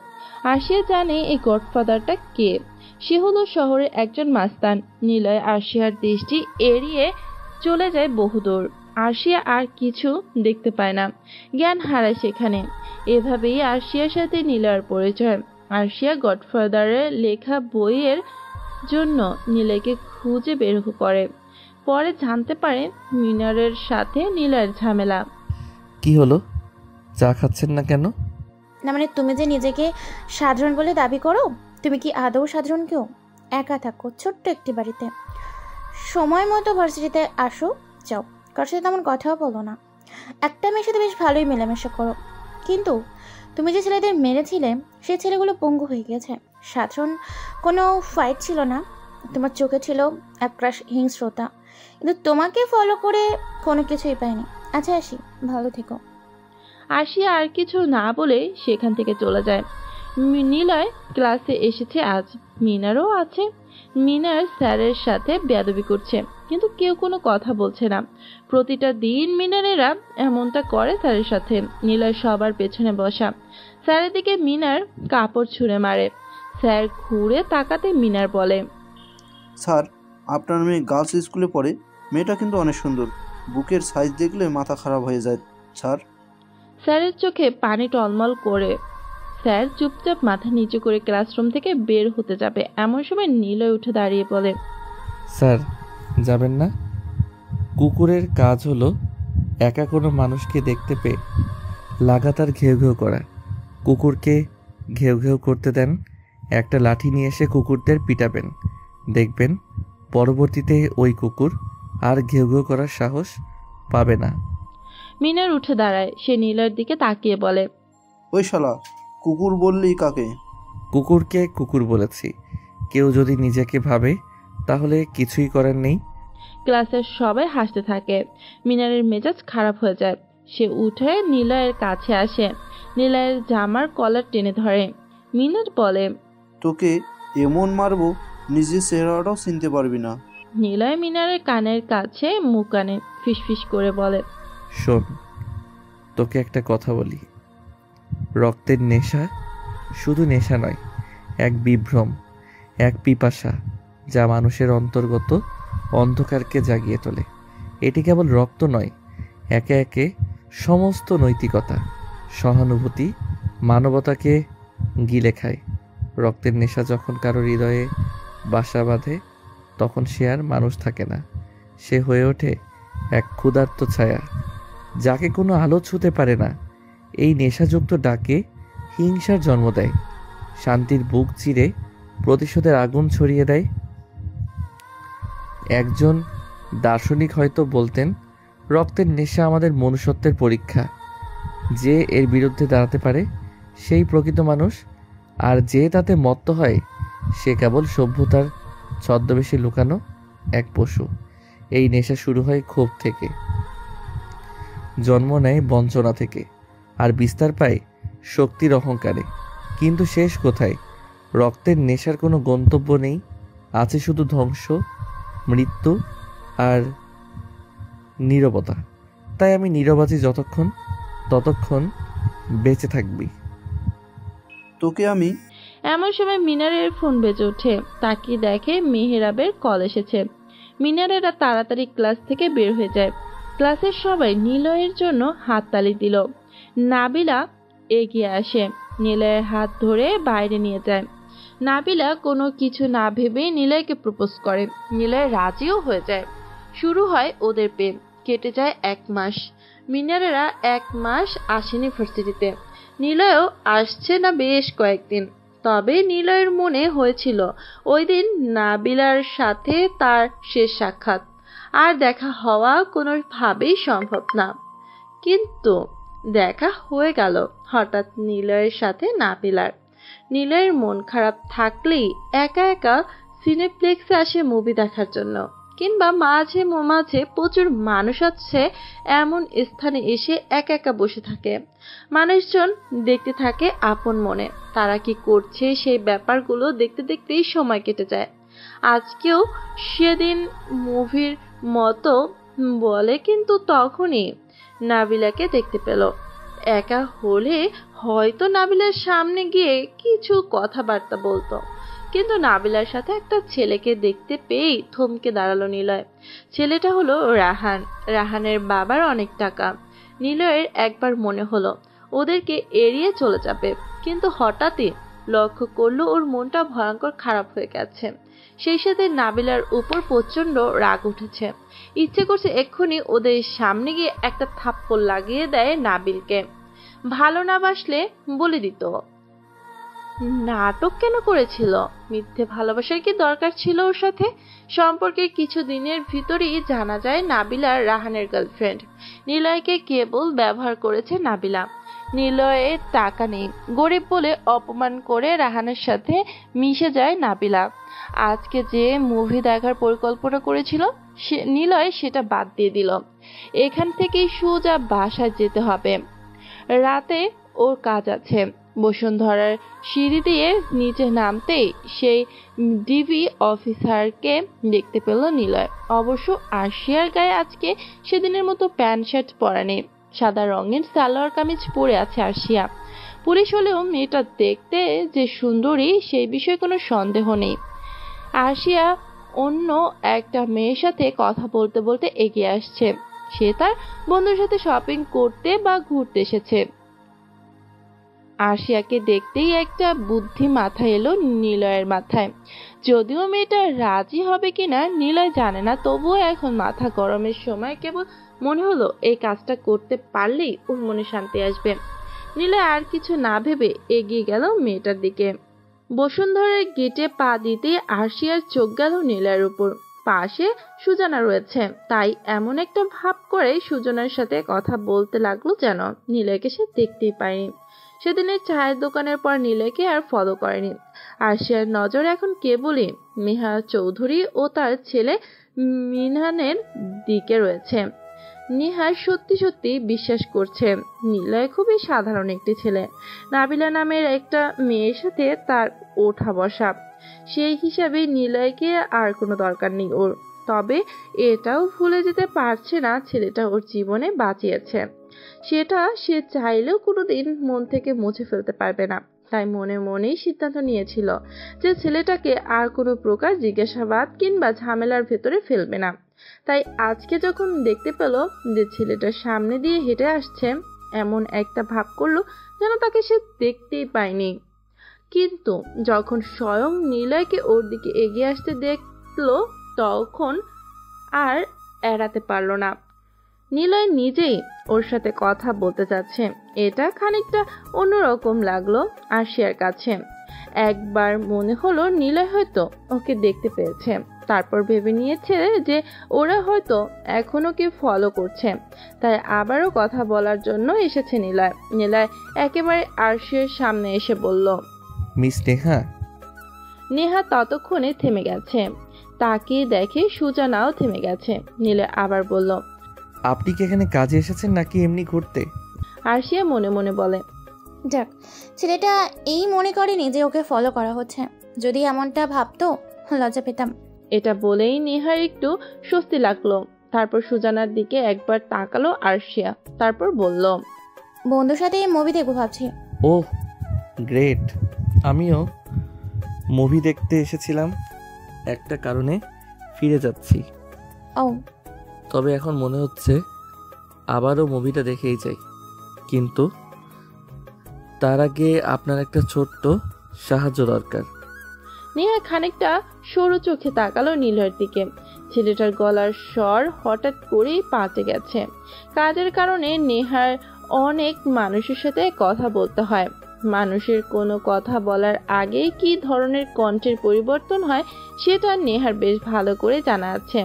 আরশিয়া জানে এই গডফাদারটা কে। সে হলো শহরের একজন মাস্তান। নিলয় আরশিয়ার দৃষ্টি এড়িয়ে চলে যায় বহুদূর। আরশিয়া আর কিছু দেখতে পায় না, জ্ঞান হারায় সেখানে। এভাবেই আরশিয়ার সাথে নিলয়ের পরিচয়। আরশিয়া গডফাদারের লেখা বইয়ের জন্য নিলয়কে খুঁজে বের করে। পরে জানতে পারে মিনারের সাথে নিলয়ের ঝামেলা। কি হলো, চা খাচ্ছেন না কেন? না মানে তুমি যে নিজেকে সাধারণ বলে দাবি করো, তুমি কি আদৌ সাধারণ কেউ? একা থাকো ছোট্ট একটি বাড়িতে, সময় মতো ভার্সিটিতে আসো যাও, কারোর সাথে তেমন কথাও বলো না। একটা মেয়ের সাথে বেশ ভালোই মেলামেশা করো, কিন্তু তুমি যে ছেলেদের মেরেছিলে সেই ছেলেগুলো পঙ্গু হয়ে গেছে। সাধারণ কোনো ফাইট ছিল না, তোমার চোখে ছিল একরাশ হিংস্রতা, কিন্তু তোমাকে ফলো করে কোনো কিছুই পাইনি। আচ্ছা আসি, ভালো থেকো। আরশিয়া আর কিছু না বলে সেখান থেকে চলে যায়। নিলয় ক্লাসে এসেছে আজ, মিনারও আছে। মিনার স্যারের সাথে বেয়াদবি করছে, কিন্তু কেউ কোনো কথা বলছে না। প্রতিটা দিন মিনারেরা এমনটা করে স্যারের সাথে। নিলয় সবার পেছনে বসা। স্যারের দিকে মিনার কাপড় ছুঁড়ে মারে। স্যার ঘুরে তাকাতে মিনার বলে, স্যার, আপনার মেয়ে গার্লস স্কুলে পড়ে, মেয়েটা কিন্তু অনেক সুন্দর, বুকের সাইজ দেখলে মাথা খারাপ হয়ে যায় স্যার। স্যারের চোখে পানি টলমল করে। স্যার চুপচাপ মাথা নিচু করে ক্লাসরুম থেকে বের হতে যাবে, এমন সময় নিলয় উঠে দাঁড়িয়ে বলে, স্যার যাবেন না? কুকুরের কাজ হলো একা কোনো মানুষকে দেখতে পেয়ে লাগাতার ঘেউ ঘেউ করা। কুকুরকে ঘেউ ঘেউ করতে দেন, একটা লাঠি নিয়ে এসে কুকুরদের পিটাবেন, দেখবেন পরবর্তীতে ওই কুকুর আর ঘেউ ঘেউ করার সাহস পাবে না। মিনার উঠে দাঁড়ায়। সে নিলয়ের দিকে তাকিয়ে বলে, ওই শালা, কুকুর বললি কাকে? কুকুরকে কুকুর বলেছি। কেউ যদি নিজেকে ভাবে তাহলে কিছুই করার নেই। ক্লাসের সবাই হাসতে থাকে। মিনারের মেজাজ খারাপ হয়ে যায়। সে উঠে নিলয়ের কাছে আসে, নিলয়ের জামার কলার টেনে ধরে। মিনার বলে, তোকে এমন মারবো নিজের চেহারাটাও চিনতে পারবি না। নিলয় মিনারের কানের কাছে মুখ আনে, ফিসফিস করে বলে, শোন, তোকে একটা কথা বলি। রক্তের নেশা শুধু নেশা নয়, এক বিভ্রম, এক পিপাসা, যা মানুষের অন্তর্গত অন্ধকারকে জাগিয়ে তোলে। এটি কেবল রক্ত নয়, একে একে সমস্ত নৈতিকতা, সহানুভূতি, মানবতাকে গিলে খায়। রক্তের নেশা যখন কারো হৃদয়ে বাসা বাঁধে, তখন সে আর মানুষ থাকে না, সে হয়ে ওঠে এক ক্ষুধার্ত ছায়া। যাকে কোনো আলো ছুঁতে পারে না। এই নেশাযুক্ত ডাকে হিংসার জন্ম দেয়, শান্তির বুক চিরে প্রতিশোধের আগুন ছড়িয়ে দেয়। একজন দার্শনিক হয়তো বলতেন, রক্তের নেশা আমাদের মনুষ্যত্বের পরীক্ষা। যে এর বিরুদ্ধে দাঁড়াতে পারে সেই প্রকৃত মানুষ, আর যে তাতে মত্ত হয় সে কেবল সভ্যতার ছদ্মবেশে লুকানো এক পশু। এই নেশা শুরু হয় ক্ষোভ থেকে, জন্ম নেয় বঞ্চনা থেকে, আর বিস্তার পায় শক্তির অহংকারে। কিন্তু শেষ কোথায়? রক্তের নেশার কোনো গন্তব্য নেই, আছে শুধু ধ্বংস, মৃত্যু আর নীরবতা। তাই আমি নীরব আছি যতক্ষণ, ততক্ষণ বেঁচে থাকবি। তোকে আমি এমন সময় মিনারের ফোন বেজে ওঠে। তাকিয়ে দেখে মেহেরাবের কল এসেছে। মিনারেরা তাড়াতাড়ি ক্লাস থেকে বের হয়ে যায়। ক্লাসের সবাই নিলয়ের জন্য হাততালি দিল। নাবিলা এগিয়ে আসে, নিলয়ের হাত ধরে বাইরে নিয়ে যায়। নাবিলা কোনো কিছু না ভেবে নিলয়কে প্রপোজ করে। নিলয় রাজিও হয়ে যায়। শুরু হয় ওদের প্রেম। কেটে যায় 1 মাস। মিনারেরা 1 মাস আসেনি ভার্সিটিতে। নিলয়ও আসছে না বেশ কয়েকদিন। তবে নিলয়ের মনে হয়েছিল ওই দিন নাবিলার সাথে তার শেষ সাক্ষাৎ, আর দেখা হওয়া কোনোভাবেই সম্ভব না। কিন্তু দেখা হয়ে গেল হঠাৎ নিলয়ের সাথে নাবিলার। নিলয়ের মন খারাপ থাকলেই একা একা সিনেপ্লেক্সে আসে মুভি দেখার জন্য, কিংবা মাঝে মাঝে প্রচুর মানুষ আছে এমন স্থানে এসে একা একা বসে থাকে। মানুষজন দেখতে থাকে আপন মনে। তারা কি করছে সেই ব্যাপারগুলো দেখতে দেখতেই সময় কেটে যায়। আজকেও সেদিন মুভির মতো বলে, কিন্তু তখনই নাবিলাকে দেখতে পেল। একা হলে হয়তো নাবিলার সামনে গিয়ে কিছু কথাবার্তা বলতো, কিন্তু নাবিলার সাথে একটা ছেলেকে দেখতে পেয়েই থমকে দাঁড়ালো নিলয়। ছেলেটা হলো রাহান। রাহানের বাবার অনেক টাকা। নিলয়ের একবার মনে হলো ওদেরকে এড়িয়ে চলে যাবে, কিন্তু হঠাৎই লক্ষ্য করলো ওর মনটা ভয়ঙ্কর খারাপ হয়ে গেছে। সেই সাথে নাবিলার উপর প্রচন্ড রাগ উঠেছে। ইচ্ছে করছে এক্ষুনি ওদের সামনে গিয়ে একটা থাপ্পড় লাগিয়ে দেয় নাবিলকে। ভালো না বাসলে বলে দিত। নাটক কেন করেছিল? মিথ্যে ভালোবাসার কি দরকার ছিল ওর সাথে? সম্পর্কের কিছু দিনের ভিতরেই জানা যায় নাবিলা রাহানের গার্লফ্রেন্ড। নিলয়কে কেবল ব্যবহার করেছে নাবিলা। নিলয়ের টাকা নেই, গরিব বলে অপমান করে রাহানের সাথে মিশে যায় নাবিলা। আজকে যে মুভি দেখার পরিকল্পনা করেছিল নিলয় সেটা বাদ দিয়ে দিল। এখান থেকেই সোজা বাসায় যেতে হবে। রাতে ওর কাজ আছে। বসুন্ধরার সিঁড়ি দিয়ে নিচে নামতেই সেই ডিবি অফিসারকে দেখতে পেল নিলয়। অবশ্য আরশিয়ার গায়ে আজকে সেদিনের মতো প্যান্ট শার্ট পরা নেই, সাদা রঙের সালোয়ার কামিজ পরে আছে আরশিয়া। পুলিশ হলেও মেয়েটা দেখতে যে সুন্দরী সেই বিষয়ে কোনো সন্দেহ নেই। আরশিয়া অন্য একটা মেয়ের সাথে কথা বলতে বলতে এগিয়ে আসছে। সে তার বন্ধুর সাথে শপিং করতে বা ঘুরতে এসেছে। আরশিয়াকে দেখতেই একটা বুদ্ধি মাথায় এলো নিলয়ের মাথায়। যদিও মেয়েটা রাজি হবে কিনা নিলয় জানে না, তবুও এখন মাথা গরমের সময় কেবল মনে হলো এই কাজটা করতে পারলেই ওর মনে শান্তি আসবে। নিলয় আর কিছু না ভেবে এগিয়ে গেল মেয়েটার দিকে। বসুন্ধরার গেটে পা দিতে আরশিয়ার চোখ গেল নিলয়ের উপর। পাশে সুজানা রয়েছে, তাই এমন একটা ভাব করে সুজনার সাথে কথা বলতে লাগলো যেন নিলয়কে সে দেখতেই পায়নি। সেদিনের চায়ের দোকানের পর নিলয়কে আর ফলো করেনি। আরশিয়ার নজর এখন কেবলই মেহা চৌধুরী ও তার ছেলে মিনহানের দিকে রয়েছে। নিহার সত্যি সত্যি বিশ্বাস করছে নিলয় খুবই সাধারণ একটি ছেলে। নাবিলা নামের একটা মেয়ের সাথে তার ওঠা বসা, সেই হিসাবে নিলয়কে আর কোনো দরকার নেই ওর। তবে এটাও ভুলে যেতে পারছে না ছেলেটা ওর জীবনে বাঁচিয়েছে। সেটা সে চাইলেও কোনোদিন মন থেকে মুছে ফেলতে পারবে না। তাই মনে মনেই সিদ্ধান্ত নিয়েছিল যে ছেলেটাকে আর কোনো প্রকার জিজ্ঞাসাবাদ কিংবা ঝামেলার ভেতরে ফেলবে না। তাই আজকে যখন দেখতে পেল যে ছেলেটার সামনে দিয়ে হেঁটে আসছে, এমন একটা ভাব করলো যেন তাকে সে দেখতেই পায়নি। কিন্তু যখন স্বয়ং নিলয়কে ওর দিকে এগিয়ে আসতে দেখলো তখন আর এড়াতে পারল না। নিলয় নিজেই ওর সাথে কথা বলতে চাচ্ছে। এটা খানিকটা অন্যরকম লাগলো আরশিয়ার কাছে। একবার মনে হলো নিলয় হয়তো ওকে দেখতে পেয়েছে, তারপর ভেবে নিয়েছে যে ওরা হয়তো এখন ওকে ফলো করছে, তাই আবারও কথা বলার জন্য এসেছে নিলয়। নিলয় একেবারে আরশিয়ার সামনে এসে বলল, মিস নেহা। নেহা ততক্ষণে থেমে গেছে, তাকে দেখে সুজানাও থেমে গেছে। নিলয় আবার বলল, আপনি কি এখানে কাজে এসেছেন নাকি এমনি ঘুরতে? আরশিয়া মনে মনে বলে, যাক, ছেলেটা এই মনে করেনি যে ওকে ফলো করা হচ্ছে। যদি এমনটা ভাবতো লজ্জা পেতাম। এটা বলেই নেহার একটু স্বস্তি লাগলো। তারপর সুজানার দিকে একবার তাকালো আরশিয়া, তারপর বলল, বন্ধুর সাথে মুভি দেখবো ভাবছি। ওহ গ্রেট, আমিও মুভি দেখতে এসেছিলাম, একটা কারণে ফিরে যাচ্ছি। ও, তবে এখন মনে হচ্ছে আবারও মুভিটা দেখেই যাই, কিন্তু তার আগে আপনার একটা ছোট্ট সাহায্য দরকার। নেহা খানিকটা সরু চোখে তাকালো নীলয়ের দিকে। ছেলেটার গলার স্বর হঠাৎ করেই পাল্টে গেছে। কাজের কারণে নেহার অনেক মানুষের সাথে কথা বলতে হয়। মানুষের কোনো কথা বলার আগে কি ধরনের কণ্ঠের পরিবর্তন হয় সেটা নেহার বেশ ভালো করে জানা আছে।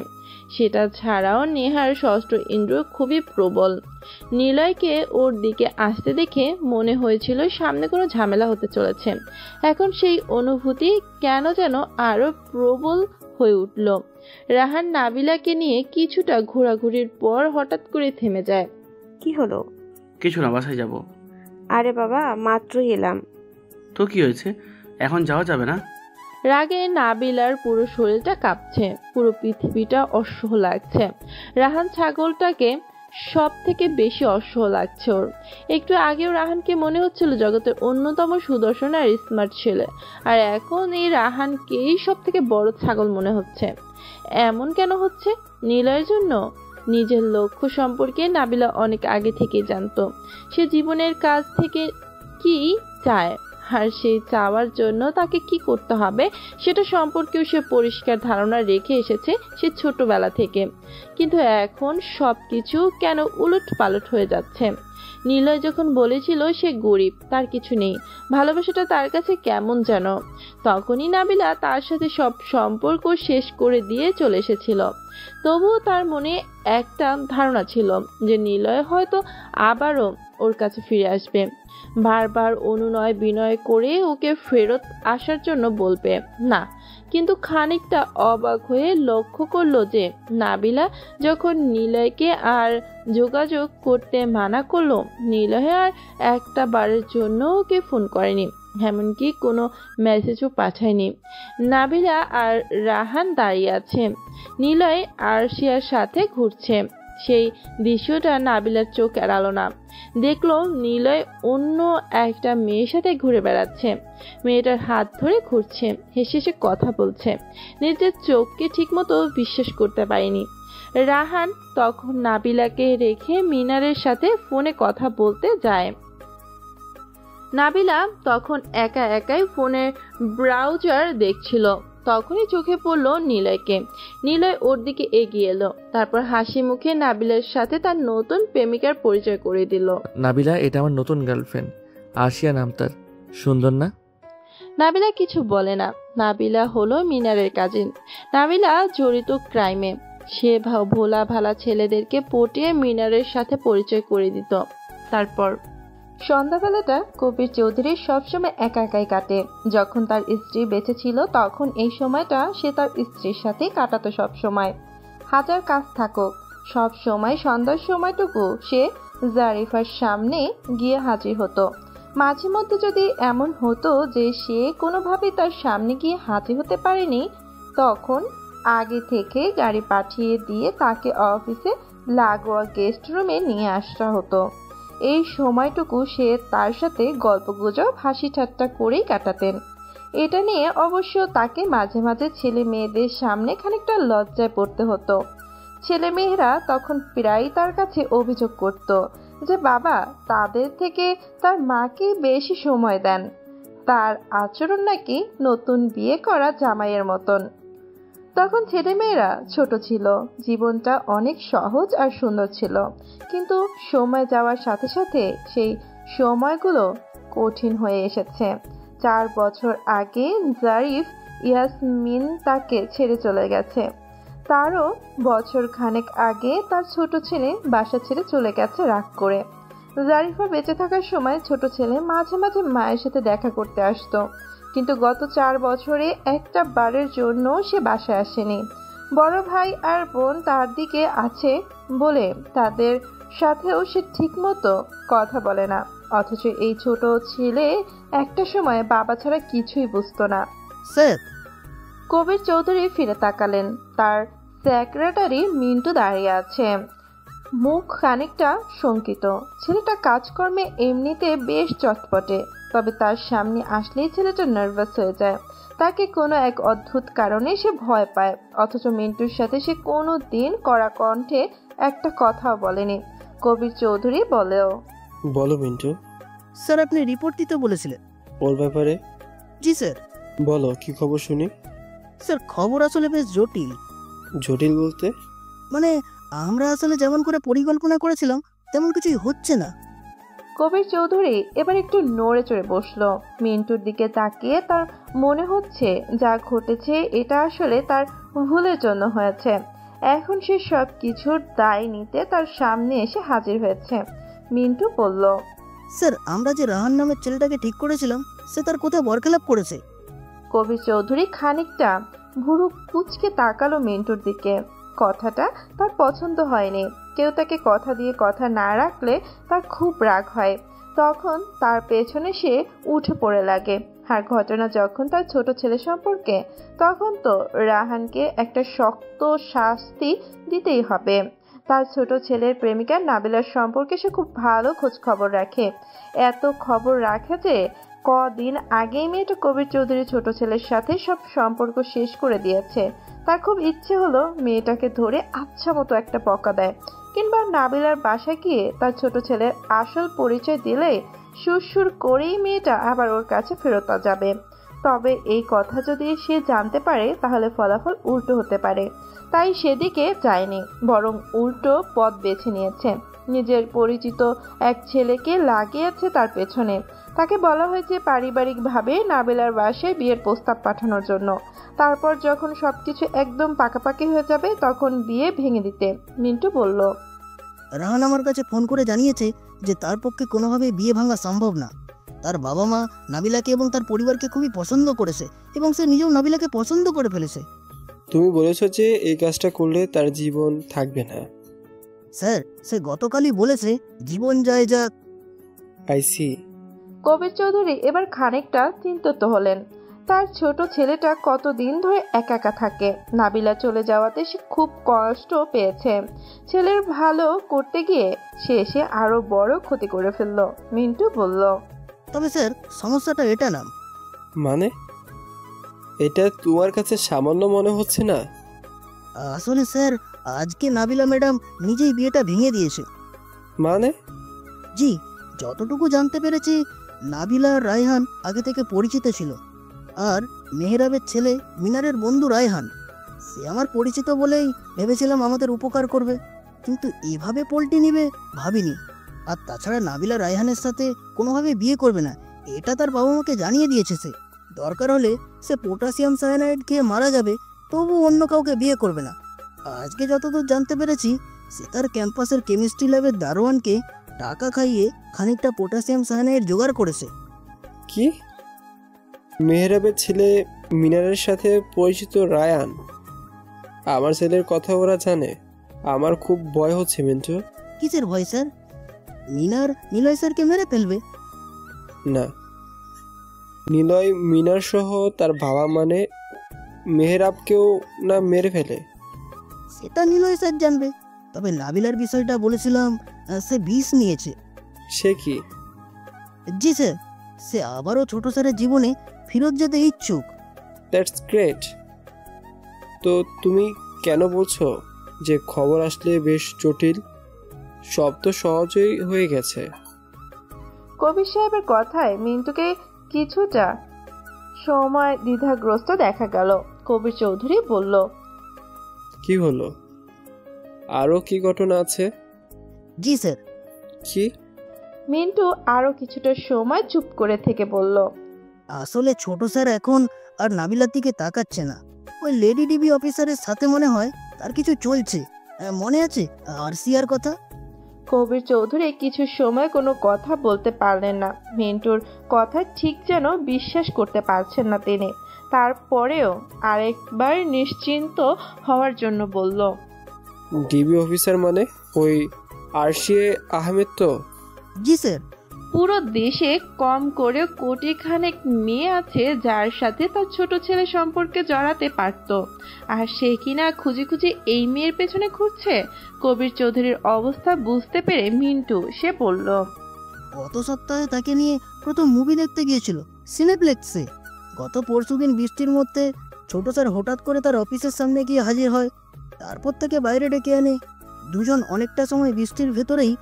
সেটা ছাড়াও নেহার ষষ্ঠ ইন্দ্রিয় খুবই প্রবল। নিলয়কে ওর দিকে আসতে দেখে মনে হয়েছিল সামনে কোনো ঝামেলা হতে চলেছে। এখন সেই অনুভূতি কেন যেন আরো প্রবল হয়ে উঠল। রাহান নাবিলাকে নিয়ে কিছুটা ঘোরাঘুরির পর হঠাৎ করে থেমে যায়। কি হলো? কিছু না, বাসায় যাব। আরে বাবা, মাত্রই এলাম। তো কি হয়েছে? এখন যাওয়া যাবে না? রাগে নাবিলার পুরো শরীরটা কাঁপছে, পুরো পৃথিবীটা অসহ্য লাগছে। রাহান ছাগলটাকে সব থেকে বেশি অসহ্য লাগছে ওর। একটু আগেও রাহানকে মনে হচ্ছিল জগতের অন্যতম সুদর্শন আর স্মার্ট ছেলে, আর এখন এই রাহানকেই সব থেকে বড় ছাগল মনে হচ্ছে। এমন কেন হচ্ছে? নিলয়ের জন্য? নিজের লক্ষ্য সম্পর্কে নাবিলা অনেক আগে থেকেই জানতো। সে জীবনের কাজ থেকে কি চায় আর সেই চাওয়ার জন্য তাকে কি করতে হবে সেটা সম্পর্কেও সে পরিষ্কার ধারণা রেখে এসেছে সে ছোটবেলা থেকে। কিন্তু এখন সবকিছু কেন উলট পালট হয়ে যাচ্ছে। নিলয় যখন বলেছিল সে গরিব, তার কিছু নেই, ভালোবাসাটা তার কাছে কেমন যেন, তখনই নাবিলা তার সাথে সব সম্পর্ক শেষ করে দিয়ে চলে এসেছিল। তবুও তার মনে একটা ধারণা ছিল যে নিলয় হয়তো আবারও ওর কাছে ফিরে আসবে, বারবার অনুনয় বিনয় করে ওকে ফেরত আসার জন্য বলবে না। কিন্তু খানিকটা অবাক হয়ে লক্ষ্য করলো যে নাবিলা যখন নিলয়কে আর যোগাযোগ করতে মানা করলো, নিলয় আর একটা বারের জন্য ওকে ফোন করেনি, এমনকি কোনো মেসেজও পাঠায়নি। নাবিলা আর রাহান দাঁড়িয়ে আছে, নিলয় আরশিয়ার সাথে ঘুরছে। সেই দৃশ্যটা নাবিলার চোখ এড়ালো না। দেখলো নিলয় অন্য একটা মেয়ের সাথে ঘুরে বেড়াচ্ছে, মেয়েটার হাত ধরে ঘুরছে, হেসে হেসে কথা বলছে। নিজের চোখকে ঠিকমতো বিশ্বাস করতে পারেনি। রাহান তখন নাবিলাকে রেখে মিনারের সাথে ফোনে কথা বলতে যায়। নাবিলা তখন একা একাই ফোনের ব্রাউজার দেখছিল। তখনই চোখে পড়লো নিলয়কে। নিলয় ওর দিকে এগিয়ে এলো, তারপর হাসি মুখে নাবিলার সাথে তার নতুন প্রেমিকার পরিচয় করে দিল। নাবিলা, এটা আমার নতুন গার্লফ্রেন্ড, আরশিয়া নাম তার। সুন্দর না? নাবিলা কিছু বলে না। নাবিলা হলো মিনারের কাজিন। নাবিলা জড়িত ক্রাইমে। সে ভোলা ভালা ছেলেদেরকে পটিয়ে মিনারের সাথে পরিচয় করে দিত। তারপর সন্ধ্যাবেলাটা কবির চৌধুরী সবসময় একা একাই কাটে। যখন তার স্ত্রী বেঁচে ছিল তখন এই সময়টা সে তার স্ত্রীর সাথে কাটাতো। সব সময় হাজার কাজ থাকুক, সব সময় সন্ধ্যার সময়টুকু সে জারিফার সামনে গিয়ে হাজির হতো। মাঝে মধ্যে যদি এমন হতো যে সে কোনোভাবেই তার সামনে গিয়ে হাজির হতে পারেনি, তখন আগে থেকে গাড়ি পাঠিয়ে দিয়ে তাকে অফিসে লাগোয়া গেস্ট রুমে নিয়ে আসা হতো। এই সময়টুকু সে তার সাথে গল্পগুজব হাসি ঠাট্টা করেই কাটাতেন। এটা নিয়ে অবশ্য তাকে মাঝে মাঝে ছেলে মেয়েদের সামনে খানিকটা লজ্জায় পড়তে হতো। ছেলে মেয়েরা তখন প্রায়ই তার কাছে অভিযোগ করত যে বাবা তাদের থেকে তার মাকে বেশি সময় দেন, তার আচরণ নাকি নতুন বিয়ে করা জামাইয়ের মতন। তখন ছেলেমেয়েরা ছোট ছিল, জীবনটা অনেক সহজ আর সুন্দর ছিল। কিন্তু সময় যাওয়ার সাথে সাথে সেই সময়গুলো কঠিন হয়ে এসেছে। 4 বছর আগে জারিফ ইয়াসমিন তাকে ছেড়ে চলে গেছে। তারও বছর খানেক আগে তার ছোট ছেলে বাসা ছেড়ে চলে গেছে রাগ করে। জারিফা বেঁচে থাকার সময় ছোট ছেলে মাঝে মাঝে মায়ের সাথে দেখা করতে আসতো, কিন্তু গত 4 বছরে একটা বারের জন্য সে বাসায় আসেনি। বড় ভাই আর বোন তার দিকে আছে বলে তাদের সাথেও সে ঠিকমতো কথা বলে না। অথচ এই ছোট ছেলে একটা সময় বাবা ছাড়া কিছুই বুঝতো না। স্যার, কবির চৌধুরী ফিরে তাকালেন। তার সেক্রেটারি মিন্টু দাঁড়িয়ে আছে, মুখ খানিকটা শঙ্কিত। ছেলেটা কাজকর্মে এমনিতে বেশ চটপটে, তবে তার সামনে আসলেই ছেলেটা নার্ভাস হয়ে যায়। তাকে কোনো এক অদ্ভুত কারণে সে ভয় পায়। অথচ মিন্টুর সাথে সে কোনো দিন কড়া কণ্ঠে একটা কথাও বলেনি। কবির চৌধুরী বলেও, বলো মিন্টু। স্যার আপনি রিপোর্ট দিতে বলেছিলেন। ওর ব্যাপারে? জি স্যার। বলো, কি খবর শুনি। স্যার খবর আসলে বেশ জটিল। জটিল বলতে? মানে আমরা আসলে যেমন করে পরিকল্পনা করেছিলাম তেমন কিছুই হচ্ছে না। কবির চৌধুরী এবার একটু নড়ে চড়ে বসলো। মিন্টুর দিকে তাকিয়ে তার মনে হচ্ছে যা ঘটেছে এটা আসলে তার ভুলের জন্য হয়েছে। এখন সে সব কিছুর দায় নিতে তার সামনে এসে হাজির হয়েছে। মিন্টু বলল, স্যার আমরা যে রাহান নামের ছেলেটাকে ঠিক করেছিলাম সে তার কোথায় বরখেলাপ করেছে। কবির চৌধুরী খানিকটা ভুরু কুঁচকে তাকালো মিন্টুর দিকে। কথাটা তার পছন্দ হয়নি। কেউ তাকে কথা দিয়ে কথা না রাখলে তার খুব রাগ হয়, তখন তার পেছনে সে উঠে পড়ে লাগে। আর ঘটনা যখন তার ছোট ছেলে সম্পর্কে, তখন তো রাহানকে একটা শক্ত শাস্তি দিতেই হবে। তার ছোট ছেলের প্রেমিকা নাবিলার সম্পর্কে সে খুব ভালো খোঁজ খবর রাখে। এত খবর রাখে যে কদিন আগেই মেয়েটা কবির চৌধুরী ছোট ছেলের সাথে সব সম্পর্ক শেষ করে দিয়েছে। তার খুব ইচ্ছে হলো মেয়েটাকে ধরে আচ্ছা মতো একটা বকা দেয়, কিংবা নাবিলার বাসায় গিয়ে তার ছোট ছেলের আসল পরিচয় দিলে সুরসুর করেই মেয়েটা আবার ওর কাছে ফেরত যাবে। তবে এই কথা যদি সে জানতে পারে তাহলে ফলাফল উল্টো হতে পারে। তাই সেদিকে যায়নি, বরং উল্টো পথ বেছে নিয়েছে। নিজের পরিচিত এক ছেলেকে লাগিয়েছে তার পেছনে। তাকে বলা হয়েছে পারিবারিকভাবে নাবিলার বাসায় বিয়ের প্রস্তাব পাঠানোর জন্য। তারপর যখন সবকিছু একদম পাকাপাকি হয়ে যাবে তখন বিয়ে ভেঙে দিতে। মিন্টু বলল, রাহান আমার কাছে ফোন করে জানিয়েছে যে তার পক্ষে কোনোভাবে বিয়ে ভাঙা সম্ভব না। তার বাবা মা নাবিলাকে এবং তার পরিবারকে খুবই পছন্দ করেছে এবং সে নিজেও নাবিলাকে পছন্দ করে ফেলেছে। তুমি বলেছো যে এই কাজটা করলে তার জীবন থাকবে না। স্যার সে গতকালই বলেছে জীবন যায় যাক। I C. কবির চৌধুরী এবার খানিকটা চিন্তিত হলেন। তার ছোট ছেলেটা কতদিন ধরে একা একা থাকে। নাবিলা চলে যাওয়াতে সে খুব কষ্ট পেয়েছে। ছেলের ভালো করতে গিয়ে সে এসে আরো বড় ক্ষতি করে ফেললো। মিন্টু বলল, তবে স্যার সমস্যাটা এটা না। মানে এটা তোমার কাছে সামান্য মনে হচ্ছে না? আসলে স্যার আজকে নাবিলা ম্যাডাম নিজেই বিয়েটা ভেঙে দিয়েছে। মানে? জি, যতটুকু জানতে পেরেছি নাবিলা আর রায়হান আগে থেকে পরিচিত ছিল। আর মেহরাবের ছেলে মিনারের বন্ধু রায়হান, সে আমার পরিচিত বলেই ভেবেছিলাম আমাদের উপকার করবে, কিন্তু এভাবে পল্টি নিবে ভাবিনি। আর তাছাড়া নাবিলা রায়হানের সাথে কোনোভাবে বিয়ে করবে না, এটা তার বাবা মাকে জানিয়ে দিয়েছে। সে দরকার হলে সে পটাশিয়াম সায়ানাইড খেয়ে মারা যাবে, তবু অন্য কাউকে বিয়ে করবে না। আজকে যতদূর জানতে পেরেছি সে তার ক্যাম্পাসের কেমিস্ট্রি ল্যাবের দারোয়ানকে টাকা খাইয়ে খানিকটা পটাশিয়াম সায়ানাইড জোগাড় করেছে। কি? মেহরাবের ছেলে মিনারের সাথে পরিচিত রায়ান? আমার ছেলের কথা ওরা জানে? আমার খুব ভয় হচ্ছে মিন্টু। কিসের ভয় স্যার? মিনার নিলয় স্যারকে মেরে ফেলবে। না, নিলয় মিনার সহ তার বাবা মানে মেহরাবকেও না মেরে ফেলে? সেটা নিলয় স্যার জানবে। তবে নাবিলার বিষয়টা বলেছিলাম, সে বিষ নিয়েছে। সে কি? জি স্যার, সে আবারও ছোট স্যারের জীবনে ফেরত যেতে ইচ্ছুক। That's great. তো তুমি কেন বলছো যে খবর আসলে বেশ জটিল? সব তো সহজই হয়ে গেছে। কবির সাহেবের কথায় মিন্টুকে কিছুটা সময় দ্বিধাগ্রস্ত দেখা গেল। কবির চৌধুরী বলল, কি হলো? আরো কি ঘটনা আছে? জি স্যার। কি? মিন্টু আরো কিছুটা সময় চুপ করে থেকে বলল, আসলে ছোট স্যার এখন আর নাবিলার দিকে তাকাচ্ছে না। ওই লেডি ডিবি অফিসারের সাথে মনে হয় তার কিছু চলছে। মনে আছে আরসিআর কথা? কবির চৌধুরী কিছু সময় কোনো কথা বলতে পারলেন না। মিন্টুর কথা ঠিক যেন বিশ্বাস করতে পারছেন না তিনি। তারপরেও আরেকবার নিশ্চিন্ত হওয়ার জন্য বলল, ডিবি অফিসার মানে ওই আরশিএ আহমেদ তো? জি স্যার। পুরো দেশে কম করে কোটিখানেক মেয়ে আছে যার সাথে তার ছোট ছেলে সম্পর্কে জড়াতে পারত, আর সে কিনা খুঁজে খুঁজে এই মেয়ের পেছনে ঘুরছে। কবির চৌধুরীর অবস্থা বুঝতে পেরে মিন্টু সে বলল, গত সপ্তাহে তাকে নিয়ে প্রথম মুভি দেখতে গিয়েছিল সিনেপ্লেক্সে। গত পরশুদিন বৃষ্টির মধ্যে ছোট স্যার হঠাৎ করে তার অফিসের সামনে গিয়ে হাজির হয়। তারপর থেকে বাইরে ডেকে আনে। দুজন অনেকটা সময় বৃষ্টির ভেতরেই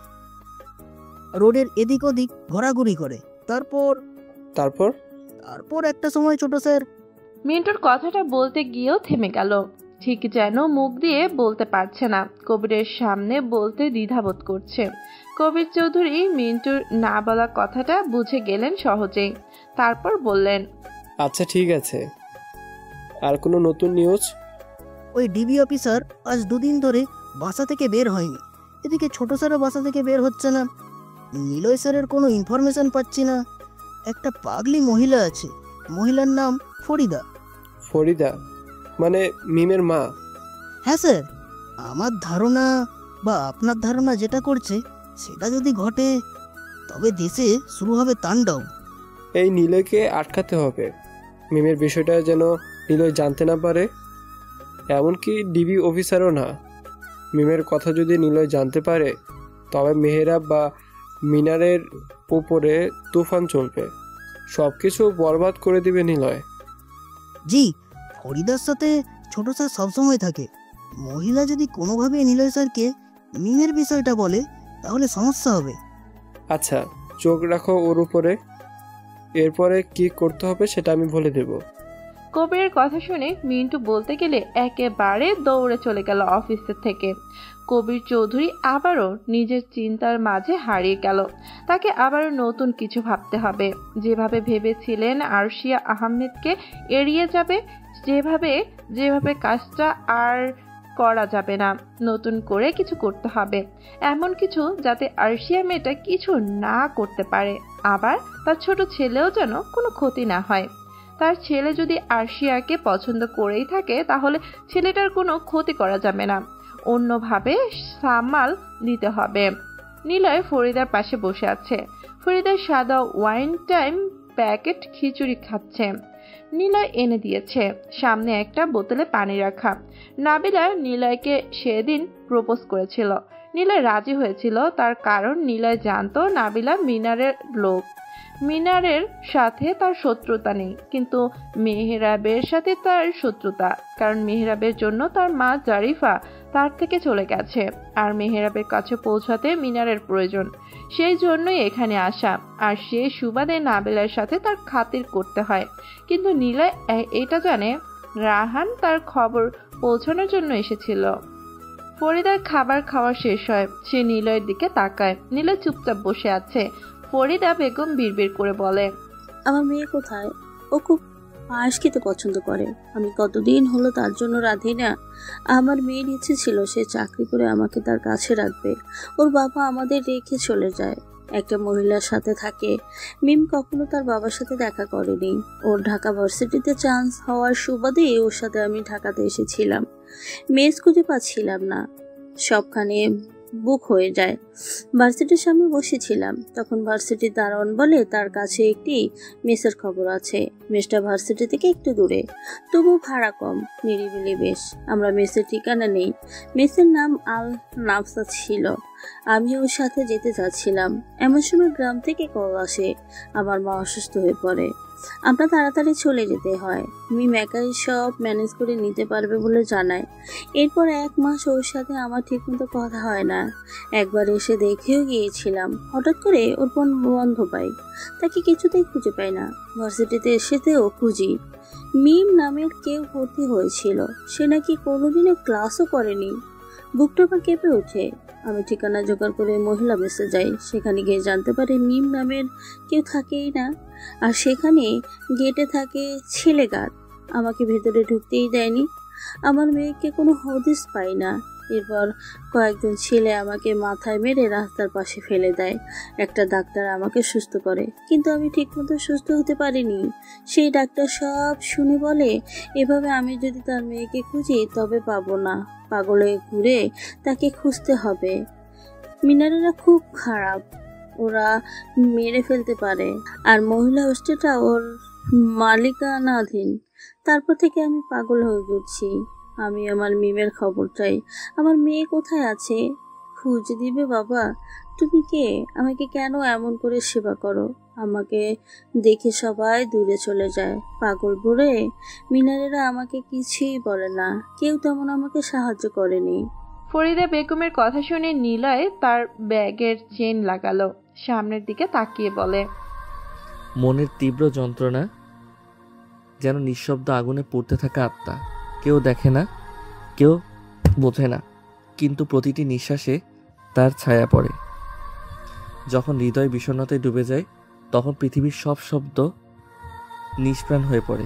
রোডের এদিক ওদিক ঘোরাঘুরি করে। তারপর তারপর তারপর একটা সময় ছোট স্যার। মিন্টুর কথাটা বলতে গিয়েও থেমে গেল, ঠিক যেন মুখ দিয়ে বলতে পারছে না, কবিরের সামনে বলতে দ্বিধাবোধ করছে। কবির চৌধুরী মিন্টুর না বলা কথাটা বুঝে গেলেন সহজেই। তারপর বললেন, আচ্ছা ঠিক আছে, আর কোনো নতুন নিউজ? ওই ডিবি অফিসার আজ দুদিন ধরে বাসা থেকে বের হয়নি। এদিকে ছোট স্যারও বাসা থেকে বের হচ্ছে না। নিলয় স্যারের কোনো ইনফরমেশন পাচ্ছি না। একটা পাগলি মহিলা আছে, মহিলার নাম ফরিদা। ফরিদা মানে মিমের মা? হ্যাঁ স্যার। আমার ধারণা বা আপনার ধারণা যেটা করছে সেটা যদি ঘটে তবে দেশে শুরু হবে তাণ্ডব। এই নিলয়কে আটকাতে হবে। মিমের বিষয়টা যেন নিলয় জানতে না পারে, এমনকি ডিবি অফিসারও না। মিমের কথা যদি নিলয় জানতে পারে তবে মেহেরাব বা মিনারের উপরে তুফান চলবে, সব কিছু বরবাদ করে দিবে নিলয়। জি, ফরিদার সাথে ছোট স্যার সবসময় থাকে। মহিলা যদি কোনোভাবে নিলয় স্যারকে মিমের বিষয়টা বলে তাহলে সমস্যা হবে। আচ্ছা, চোখ রাখো ওর উপরে। এরপরে কি করতে হবে সেটা আমি বলে দেব। কবিরের কথা শুনে মিন্টু বলতে গেলে একেবারে দৌড়ে চলে গেল অফিসের থেকে। কবির চৌধুরী আবারও নিজের চিন্তার মাঝে হারিয়ে গেল। তাকে আবারও নতুন কিছু ভাবতে হবে। যেভাবে ভেবেছিলেন আরশিয়া আহমেদকে এড়িয়ে যাবে, যেভাবে কাজটা আর করা যাবে না। নতুন করে কিছু করতে হবে, এমন কিছু যাতে আরশিয়া মেয়েটা কিছু না করতে পারে, আবার তার ছোট ছেলেও যেন কোনো ক্ষতি না হয়। তার ছেলে যদি আরশিয়াকে পছন্দ করেই থাকে তাহলে ছেলেটার কোনো ক্ষতি করা যাবে না, অন্যভাবে সামাল দিতে হবে। নিলয় ফরিদার পাশে বসে আছে। ফরিদার সাদা ওয়াইন টাইম প্যাকেট খিচুড়ি খাচ্ছে। নিলয় এনে দিয়েছে, সামনে একটা বোতলে পানি রাখা। নাবিলা নিলয়কে সেদিন প্রপোজ করেছিল। নিলয় রাজি হয়েছিল, তার কারণ নিলয় জানতো নাবিলা মিনারের লোক। মিনারের সাথে তার শত্রুতা নেই, কিন্তু মেহরাবের সাথে তার শত্রুতা, কারণ মেহরাবের জন্য তার মা জারিফা তার থেকে চলে গেছে, আর মেহরাবের কাছে পৌঁছাতে মিনারের প্রয়োজন। সেই জন্যই এখানে আসা, আর সেই সুবাদে নাবিলার সাথে তার খাতির করতে হয়। কিন্তু নিলয় এটা জানে রাহান তার খবর পৌঁছানোর জন্য এসেছিল। ফরিদার খাবার খাওয়া শেষ হয়, সে নিলয়ের দিকে তাকায়। নিলয় চুপচাপ বসে আছে। ফরিদা বেগম বিড়বিড় করে বলে, আমার মেয়ে কোথায়? ও খুব পায়েস খেতে পছন্দ করে। আমি কতদিন হলো তার জন্য রাঁধি না। আমার মেয়ের ইচ্ছে ছিল সে চাকরি করে আমাকে তার কাছে রাখবে। ওর বাবা আমাদের রেখে চলে যায়, একটা মহিলার সাথে থাকে। মিম কখনো তার বাবার সাথে দেখা করেনি। ওর ঢাকা ভার্সিটিতে চান্স হওয়ার সুবাদে ওর সাথে আমি ঢাকাতে এসেছিলাম। মেস খুঁজে পাচ্ছিলাম না, সবখানে বুক হয়ে যায়। ভার্সিটির সামনে বসেছিলাম, তখন ভার্সিটির দারোয়ান বলে তার কাছে একটি মেসের খবর আছে। মেসটা ভার্সিটি থেকে একটু দূরে, তবু ভাড়া কম, নিরিবিলি বেশ। আমরা মেসের ঠিকানা নেই। মেসের নাম আল নাফসা ছিল। আমি ওর সাথে যেতে চাচ্ছিলাম, এমন সময় গ্রাম থেকে কল আসে আমার মা অসুস্থ হয়ে পড়ে। আমরা তাড়াতাড়ি চলে যেতে হয়। মিম একাই সব ম্যানেজ করে নিতে পারবে বলে জানায়। এরপর 1 মাস ওর সাথে আমার ঠিকমতো কথা হয় না। একবার এসে দেখেও গিয়েছিলাম। হঠাৎ করে ওর ফোন বন্ধ পাই, তাকে কিছুতেই খুঁজে পাই না। ভার্সিটিতে এসেতেও খুঁজি, মিম নামের কেউ ভর্তি হয়েছিল, সে নাকি কোনোদিনও ক্লাসও করেনি। বুকটা আমার কেঁপে ওঠে। আমি ঠিকানা জোগাড় করে মহিলা মেসে যাই। সেখানে গিয়ে জানতে পারি মিম নামের কেউ থাকেই না, আর সেখানে গেটে থাকে ছেলে গার্ড। আমাকে ভেতরে ঢুকতেই দেয়নি। আমার মেয়েকে কোনো হদিস পাই না। এরপর কয়েকজন ছেলে আমাকে মাথায় মেরে রাস্তার পাশে ফেলে দেয়। একটা ডাক্তার আমাকে সুস্থ করে, কিন্তু আমি ঠিকমতো সুস্থ হতে পারিনি। সেই ডাক্তার সব শুনে বলে, এভাবে আমি যদি তার মেয়েকে খুঁজি তবে পাবো না, পাগলে ঘুরে তাকে খুঁজতে হবে। মিনারেরা খুব খারাপ, ওরা মেরে ফেলতে পারে, আর মহিলা হোস্টেলটা ওর মালিকানাধীন। তারপর থেকে আমি পাগল হয়ে ঘুরছি। আমি আমার মিমের খবর চাই। আমার মেয়ে কোথায় আছে? খুঁজ দিবে বাবা? তুমি কে? আমাকে কেন এমন করে সেবা করো? আমাকে দেখে সবাই দূরে চলে যায়। পাগল বুড়ে মিনারেরা আমাকে কিছুই বলে না, কেউ তেমন আমাকে সাহায্য করেনি। ফরিদা বেগমের কথা শুনে নিলয় তার ব্যাগের চেন লাগালো, সামনের দিকে তাকিয়ে বলে, মনের তীব্র যন্ত্রণা যেন নিঃশব্দ আগুনে পুড়তে থাকা আত্মা। কেউ দেখে না, কেউ বোঝে না, কিন্তু প্রতিটি নিঃশ্বাসে তার ছায়া পড়ে। যখন হৃদয় বিষণ্ণতায় ডুবে যায়, তখন পৃথিবীর সব শব্দ নিষ্প্রাণ হয়ে পড়ে।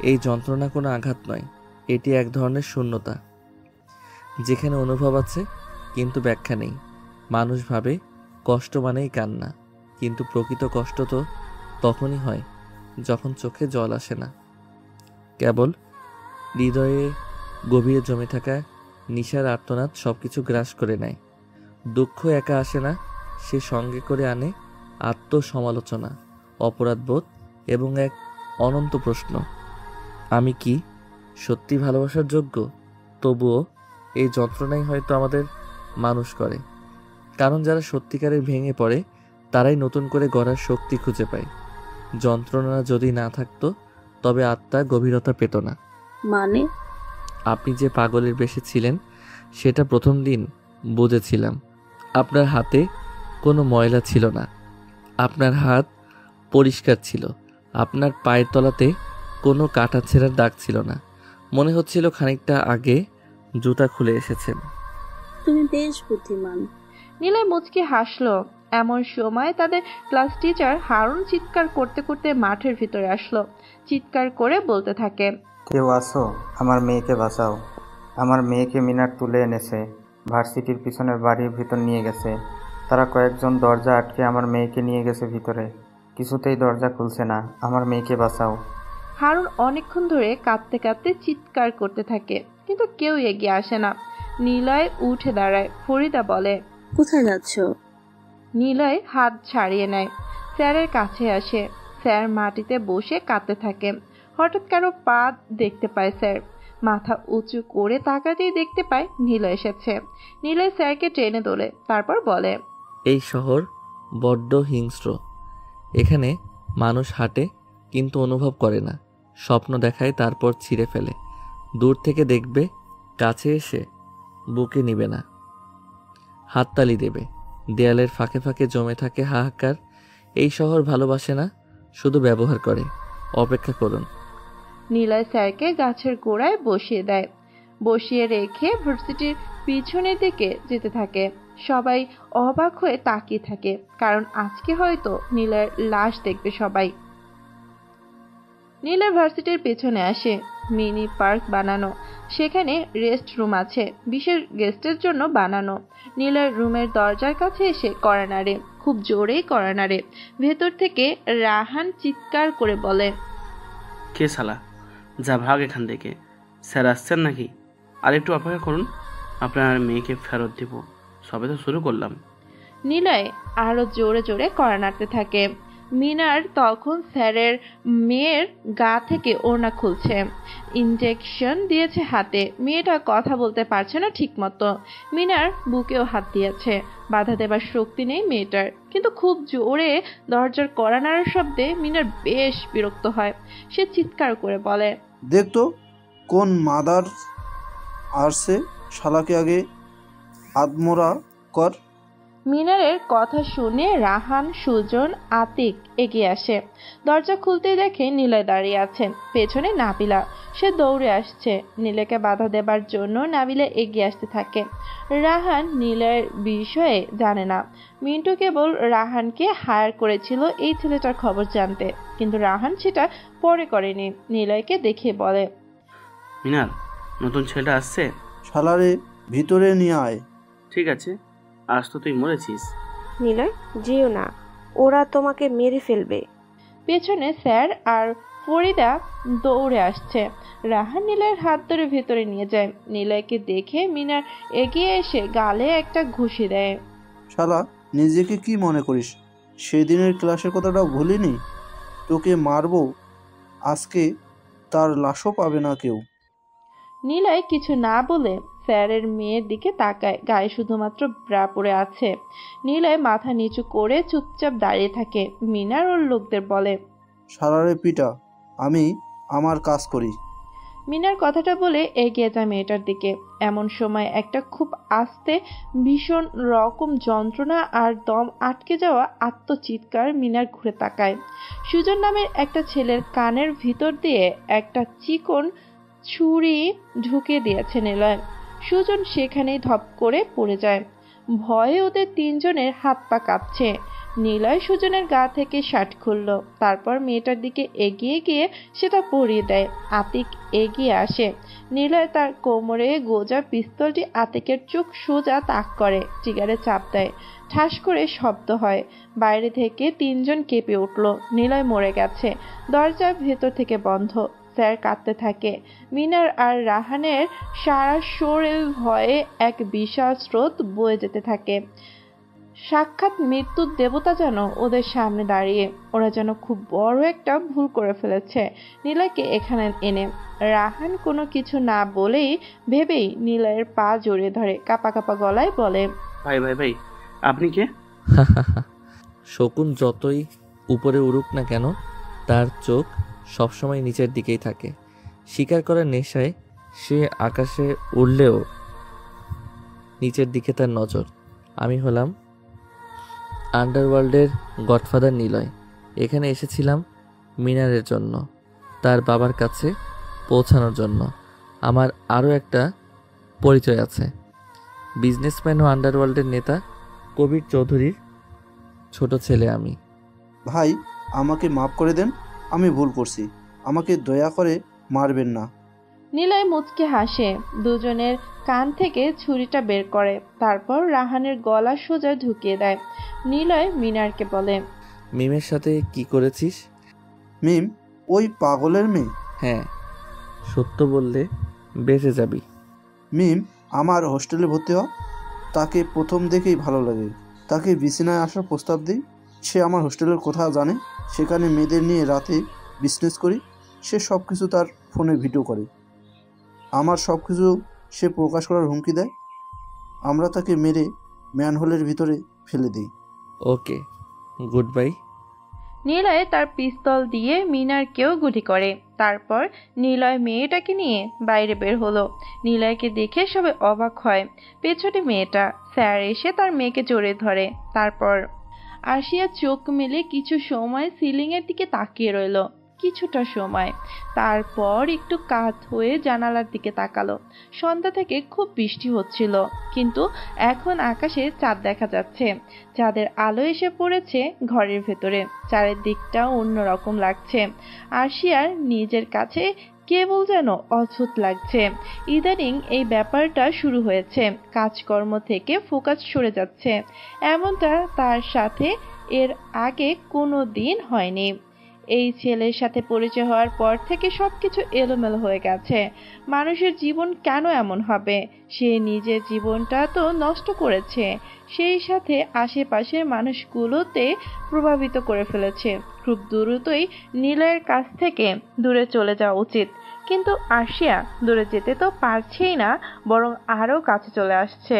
এই যন্ত্রণা কোনো আঘাত নয়, এটি এক ধরনের শূন্যতা, যেখানে অনুভব আছে কিন্তু ব্যাখ্যা নেই। মানুষ ভাবে কষ্ট মানেই কান্না, কিন্তু প্রকৃত কষ্ট তো তখনই হয় যখন চোখে জল আসে না, কেবল হৃদয়ে গভীরে জমে থাকা নিশার আর্তনাদ সবকিছু গ্রাস করে নেয়। দুঃখ একা আসে না, সে সঙ্গে করে আনে আত্মসমালোচনা, অপরাধবোধ এবং এক অনন্ত প্রশ্ন, আমি কি সত্যি ভালোবাসার যোগ্য? তবুও এই যন্ত্রণাই হয়তো আমাদের মানুষ করে, কারণ যারা সত্যিকারের ভেঙে পড়ে তারাই নতুন করে গড়ার শক্তি খুঁজে পায়। যন্ত্রণা যদি না থাকতো তবে আত্মা গভীরতা পেত না। মানে? আপনি যে পাগলের বেশে ছিলেন সেটা প্রথম দিন বুঝেছিলাম। আপনার হাতে কোনো ময়লা ছিল না, আপনার হাত পরিষ্কার ছিল, আপনার পায়ের তলাতে কোনো কাটা ছেঁড়ার দাগ ছিল না, মনে হচ্ছিল খানিকটা আগে জুতা খুলে এসেছেন। তুমি বেশ বুদ্ধিমান। নিলয় মুচকি হাসলো। এমন সময় তাদের ক্লাস টিচার হারুন চিৎকার করতে করতে মাঠের ভিতরে আসলো। চিৎকার করে বলতে থাকে, কেউ আসো, আমার মেয়েকে বাঁচাও। আমার মেয়েকে মিনার তুলে এনেছে, ভার্সিটির পিছনের বাড়ির ভিতর নিয়ে গেছে। তারা কয়েকজন দরজা আটকে আমার মেয়েকে নিয়ে গেছে ভিতরে, কিছুতেই দরজা খুলছে না। আমার মেয়েকে বাঁচাও। হারুন অনেকক্ষণ ধরে কাঁদতে কাঁদতে চিৎকার করতে থাকে, কিন্তু কেউ এগিয়ে আসে না। নিলয় উঠে দাঁড়ায়। ফরিদা বলে, কোথায় যাচ্ছ? নিলয় হাত ছাড়িয়ে নেয়, স্যারের কাছে আসে। স্যার মাটিতে বসে কাঁদতে থাকে। হঠাৎ কারো পা দেখতে পায় স্যার। মাথা উঁচু করে তাকাতেই দেখতে পায় নিলয় এসেছে। নিলয় স্যারকে টেনে তোলে, তারপর বলে, এই শহর বড্ড হিংস্র। এখানে মানুষ হাঁটে কিন্তু অনুভব করে না, স্বপ্ন দেখায় তারপর ছিঁড়ে ফেলে। দূর থেকে দেখবে, কাছে এসে বুকে নিবে না, হাততালি দেবে। দেয়ালের ফাঁকে ফাঁকে জমে থাকে হাহাকার। এই শহর ভালোবাসে না, শুধু ব্যবহার করে। অপেক্ষা করুন। নিলয় স্যারকে গাছের গোড়ায় বসিয়ে দেয়। বসিয়ে রেখে ভার্সিটির পিছনের দিকে যেতে থাকে। সবাই অবাক হয়ে তাকিয়ে থাকে, কারণ আজকে হয়তো নিলয়ের লাশ দেখবে সবাই। নিলয় ভার্সিটির পেছনে আসে। মিনি পার্ক বানানো, সেখানে রেস্ট রুম আছে, বিশেষ গেস্টের জন্য বানানো। নিলয় রুমের দরজার কাছে এসে কড়া নাড়ে, খুব জোরেই কড়া নাড়ে। ভেতর থেকে রাহান চিৎকার করে বলে, কে শালা? যা ভাগ এখান থেকে। স্যার আসছেন নাকি? আর একটু অপেক্ষা করুন, আপনার মেয়েকে ফেরত দিব। সবে তো শুরু করলাম। নিলয় আরো জোরে জোরে কড়া নাড়তে থাকে। মিনার তখন স্যারের মেয়ের গা থেকে ওড়না খুলছে। ইনজেকশন দিয়েছে হাতে। মেয়েটা কথা বলতে পারছে না ঠিক মতো। মিনার বুকেও হাত দিয়েছে। বাধা দেবার শক্তি নেই মেয়েটার, কিন্তু খুব জোরে দরজার কড়া নাড়ার শব্দে মিনার বেশ বিরক্ত হয়। সে চিৎকার করে বলে, দেখতো কোন মাদার আসছে, শালাকে আগে আদমরা কর। মিনারের কথা শুনে রাহান, সুজন, আতিক এগিয়ে আসে। দরজা খুলতেই দেখে নিলয় দাঁড়িয়ে আছেন, পেছনে নাবিলা। সে দৌড়ে আসছে, নীলাকে বাধা দেবার জন্য নাবিলা এগিয়ে আসতে থাকে। রাহান নীলয়ের বিষয়ে জানে না। মিন্টু কেবল রাহানকে হায়ার করেছিল এই ছেলেটার খবর জানতে, কিন্তু রাহান সেটা পরে করেনি। নিলয়কে দেখে বলে, মিনার, নতুন ছেলেটা আসছে। শালারে ভিতরে নিয়ে আয়। ঠিক আছে, আজ তো তুই মরেছিস। নিলয়, যেও না, ওরা তোমাকে মেরে ফেলবে। পেছনে স্যার আর ফরিদা দৌড়ে আসছে। রাহান নিলয়ের হাত ধরে ভেতরে নিয়ে যায়। নিলয়কে দেখে মিনার এগিয়ে এসে গালে একটা ঘুষি দেয়। শালা, নিজেকে কি মনে করিস? সেদিনের ক্লাসের কথাটাও ভুলিনি? তোকে মারবো আজকে, তার লাশও পাবে না কেউ। নিলয় কিছু না বলে স্যারের মেয়ের দিকে তাকায়। গায়ে শুধুমাত্র ব্রা পরে আছে। নিলয় মাথা নিচু করে চুপচাপ দাঁড়িয়ে থাকে। মিনার ওর লোকদের বলে, শালারে পিটা, আমি আমার কাজ করি। মিনার কথাটা বলে এগিয়ে যায় মেয়েটার দিকে। এমন সময় একটা খুব আস্তে ভীষণ রকম যন্ত্রণা আর দম আটকে যাওয়া আত্মচিৎকার। মিনার ঘুরে তাকায়। সুজন নামের একটা ছেলের কানের ভিতর দিয়ে একটা চিকন ছুরি ঢুকিয়ে দিয়েছে নিলয়। সুজন সেখানেই ধপ করে পড়ে যায়। ভয়ে ওদের তিনজনের হাত পা কাঁপছে। নিলয় সুজনের গা থেকে শার্ট খুলল, তারপর মেয়েটার দিকে এগিয়ে গিয়ে সেটা পরিয়ে দেয়। আতিক এগিয়ে আসে। নিলয় তার কোমরে গোজা পিস্তলটি আতিকের চোখ সোজা তাক করে, ট্রিগারে চাপ দেয়। ঠাস করে শব্দ হয়। বাইরে থেকে তিনজন কেঁপে উঠল। নিলয় মরে গেছে। দরজা ভেতর থেকে বন্ধ। স্যার কাঁদতে থাকে। মিনার আর রাহানের সারা শরীর ভয়ে এক বিশাল স্রোত বয়ে যেতে থাকে। সাক্ষাৎ মৃত্যুর দেবতা যেন ওদের সামনে দাঁড়িয়ে। ওরা যেন খুব বড় একটা ভুল করে ফেলেছে নিলয়কে এখানে এনে। রাহান কোনো কিছু না বলেই ভেবেই নিলয়ের পা জড়িয়ে ধরে কাপা কাপা গলায় বলে, ভাই ভাই ভাই, আপনি কে? শকুন যতই উপরে উড়ুক না কেন, তার চোখ সবসময় নিচের দিকেই থাকে। শিকার করার নেশায় সে আকাশে উড়লেও নিচের দিকে তার নজর। আমি হলাম আন্ডারওয়ার্ল্ডের গডফাদার নিলয়। এখানে এসেছিলাম মিনারের জন্য, তার বাবার কাছে পৌঁছানোর জন্য। আমার আরও একটা পরিচয় আছে, বিজনেসম্যান ও আন্ডারওয়ার্ল্ডের নেতা কবির চৌধুরীর ছোট ছেলে আমি। ভাই, আমাকে মাফ করে দেন, আমি ভুল করছি, আমাকে দয়া করে মারবেন না। নিলয় মুচকে হাসে। দুজনের কান থেকে ছুরিটা বের করে, তারপর রাহানের গলা সোজা ঢুকিয়ে দেয়। নিলয় মিনারকে বলে, মিমের সাথে কি করেছিস? মিম ওই পাগলের মেয়ে? হ্যাঁ, সত্য বললে বেঁচে যাবি। মিম আমার হোস্টেলে ভর্তি হ, তাকে প্রথম দেখেই ভালো লাগে। তাকে বিছানায় আসার প্রস্তাব দিই। সে আমার হোস্টেলের কথা জানে, সেখানে মেয়েদের নিয়ে রাতে বিজনেস করি। সে সব কিছু তার ফোনে ভিডিও করে, আমার সব কিছু সে প্রকাশ করার হুমকি দেয়। আমরা তাকে মেরে ম্যানহোলের ভিতরে ফেলে দিই। ওকে, গুড বাই। নিলয় তার পিস্তল দিয়ে মিনারকেও গুলি করে। তারপর নিলয় মেয়েটাকে নিয়ে বাইরে বের হলো। নিলয়কে দেখে সবাই অবাক হয়। পেছনে মেয়েটা। স্যার এসে তার মেয়েকে জড়িয়ে ধরে। তারপর আরশিয়া চোখ মেলে কিছু সময় সিলিংয়ের দিকে তাকিয়ে রইল। কিছুটা সময়, তারপর একটু কাত হয়ে জানালার দিকে তাকালো। সন্ধ্যা থেকে খুব বৃষ্টি হচ্ছিল, কিন্তু এখন আকাশে চাঁদ দেখা যাচ্ছে। চাঁদের আলো এসে পড়েছে ঘরের ভেতরে। চারিদিকটা অন্যরকম লাগছে। আরশিয়ার নিজের কাছে কেবল যেন অদ্ভুত লাগছে। ইদানিং এই ব্যাপারটা শুরু হয়েছে। কাজকর্ম থেকে ফোকাস সরে যাচ্ছে। এমনটা তার সাথে এর আগে কোনো দিন হয়নি। এই ছেলের সাথে পরিচয় হওয়ার পর থেকে সবকিছু এলোমেলো হয়ে গেছে। মানুষের জীবন কেন এমন হবে? সে নিজের জীবনটা তো নষ্ট করেছে, সেই সাথে আশেপাশের মানুষগুলোতে প্রভাবিত করে ফেলেছে। খুব দ্রুতই নিলয়ের কাছ থেকে দূরে চলে যাওয়া উচিত। কিন্তু আরশিয়া দূরে যেতে তো পারছেই না, বরং আরও কাছে চলে আসছে।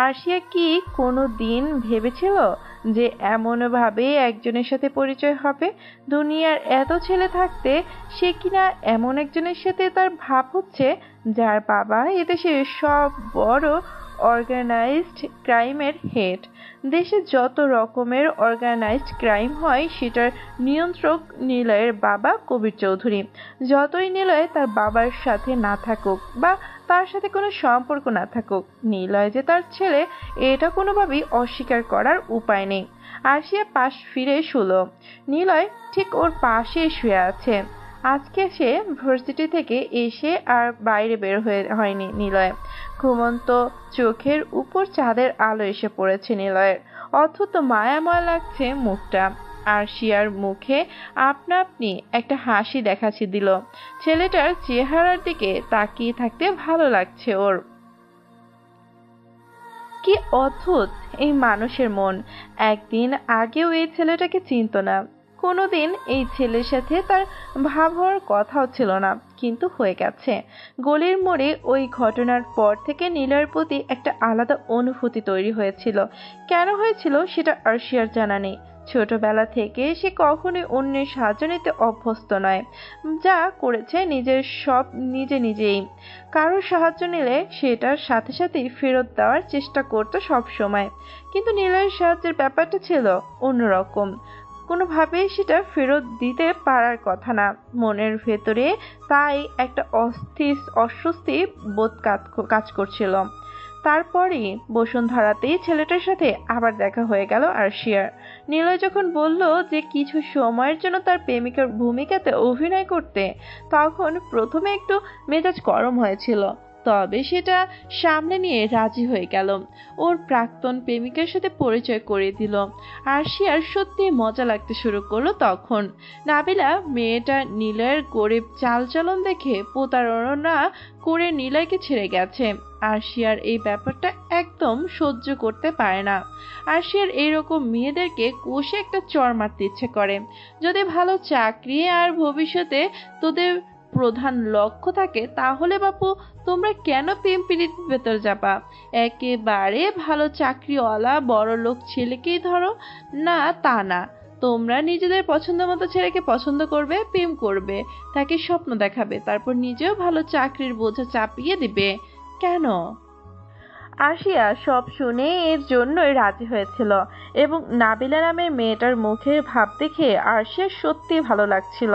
আরশিয়া কি কোনো দিন ভেবেছিল যে এমনভাবে একজনের সাথে পরিচয় হবে? দুনিয়ার এত ছেলে থাকতে সে কিনা এমন একজনের সাথে তার ভাব হচ্ছে, যার বাবা এদেশের সব বড় অর্গানাইজড ক্রাইমের হেড। দেশে যত রকমের অর্গানাইজড ক্রাইম হয় সেটার নিয়ন্ত্রক নিলয়ের বাবা কবির চৌধুরী। যতই নিলয় তার বাবার সাথে না থাকুক বা তার সাথে কোনো সম্পর্ক না থাকুক, নিলয় যে তার ছেলে এটা কোনোভাবেই অস্বীকার করার উপায় নেই। আরশিয়া পাশ ফিরে শুলো। নিলয় ঠিক ওর পাশে শুয়ে আছে। আজকে সে ভার্সিটি থেকে এসে আর বাইরে বের হয়নি নিলয়। ঘুমন্ত চোখের উপর চাঁদের আলো এসে পড়েছে নিলয়ের। অথচ মায়াময় লাগছে মুখটা। আরশিয়ার মুখে আপনা আপনি একটা হাসি দেখাচ্ছি দিল। ছেলেটার চেহারার দিকে তাকিয়ে থাকতে ভালো লাগছে ওর। কি অদ্ভুত এই মানুষের মন। একদিন আগেও এই ছেলেটাকে চিনত না, কোনোদিন এই ছেলের সাথে তার ভাব হওয়ার কথাও ছিল না, কিন্তু হয়ে গেছে। গলির মোড়ে ওই ঘটনার পর থেকে নীলার প্রতি একটা আলাদা অনুভূতি তৈরি হয়েছিল। কেন হয়েছিল সেটা আরশিয়ার জানা নেই। ছোটবেলা থেকে সে কখনোই অন্যের সাহায্য নিতে অভ্যস্ত নয়। যা করেছে নিজের সব নিজেই। কারোর সাহায্য নিলে সেটার সাথে সাথেই ফেরত দেওয়ার চেষ্টা করতো সব সময়। কিন্তু নীলয়ের সাহায্যের ব্যাপারটা ছিল অন্যরকম। কোনোভাবেই সেটা ফেরত দিতে পারার কথা না। মনের ভেতরে তাই একটা অস্বস্তি বোধ কাজ করছিল। তারপরই বসুন্ধরাতেই ছেলেটার সাথে আবার দেখা হয়ে গেল আরশিয়ার। নিলয় যখন বলল যে কিছু সময়ের জন্য তার প্রেমিকার ভূমিকাতে অভিনয় করতে, তখন প্রথমে একটু মেজাজ গরম হয়েছিল, তবে সেটা সামনে নিয়ে রাজি হয়ে গেল। ওর প্রাক্তন প্রেমিকার সাথে পরিচয় করিয়ে দিল। আরশিয়ার সত্যি মজা লাগতে শুরু করলো তখন। নাবিলা মেয়েটা নিলয়ের গরিব চালচলন দেখে প্রতারণা করে নিলয়কে ছেড়ে গেছে। আরশিয়ার এই ব্যাপারটা একদম সহ্য করতে পারে না। আরশিয়ার এইরকম মেয়েদেরকে কষে একটা চড় মারতে ইচ্ছে করে। যদি ভালো চাকরি আর ভবিষ্যতে তোদের প্রধান লক্ষ্য থাকে, তাহলে বাপু তোমরা কেন প্রেম প্রীতির ভেতর যাবা? একেবারে ভালো চাকরিওয়ালা বড় লোক ছেলেকেই ধরো না, তা না। তোমরা নিজেদের পছন্দ মতো ছেলেকে পছন্দ করবে, প্রেম করবে, তাকে স্বপ্ন দেখাবে, তারপর নিজেও ভালো চাকরির বোঝা চাপিয়ে দিবে। কেন? আরশিয়া সব শুনে এর জন্যই রাজি হয়েছিল এবং নাবিলা নামের মেয়েটার মুখের ভাব দেখে আরশিয়ার সত্যি ভালো লাগছিল।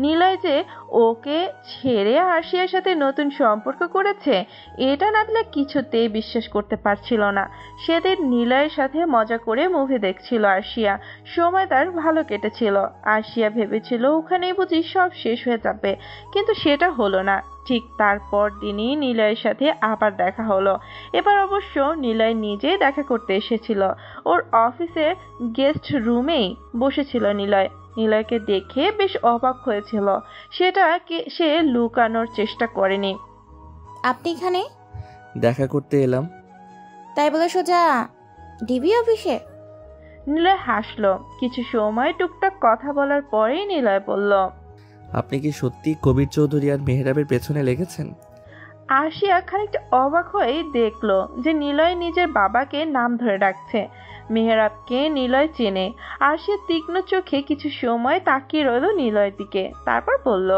নিলয় যে ওকে ছেড়ে আরশিয়ার সাথে নতুন সম্পর্ক করেছে এটা নাবিলা কিছুতেই বিশ্বাস করতে পারছিল না। সেদিন নিলয়ের সাথে মজা করে মুভি দেখছিল আরশিয়া। সময় তার ভালো কেটেছিল। আরশিয়া ভেবেছিল ওখানেই বুঝি সব শেষ হয়ে যাবে, কিন্তু সেটা হলো না। ঠিক তারপর দিনই নিলয়ের সাথে আবার দেখা হলো। এবার অবশ্য নিলয় নিজে দেখা করতে এসেছিল। ওর অফিসের গেস্ট রুমেই বসেছিল নিলয়। নিলয়কে দেখে বেশ অবাক হয়েছিল, সেটাকে সে লুকানোর চেষ্টা করেনি। আপনি এখানে? দেখা করতে এলাম। তাই বলে সোজা ডিবি অফিসে? নিলয় হাসলো। কিছু সময় টুকটাক কথা বলার পরেই নিলয় বলল, আপনি কি সত্যি কবির চৌধুরী আর মেহরাবের পেছনে লেগেছেন? আরশিয়া খানিকটা অবাক হয়ে দেখলো যে নিলয় নিজের বাবাকে নাম ধরে ডাকছে। মেহরাবকে নিলয় চেনে। আরশিয়া তীক্ষ্ণ চোখে কিছু সময় তাকিয়ে রইল নিলয়ের দিকে, তারপর বলল,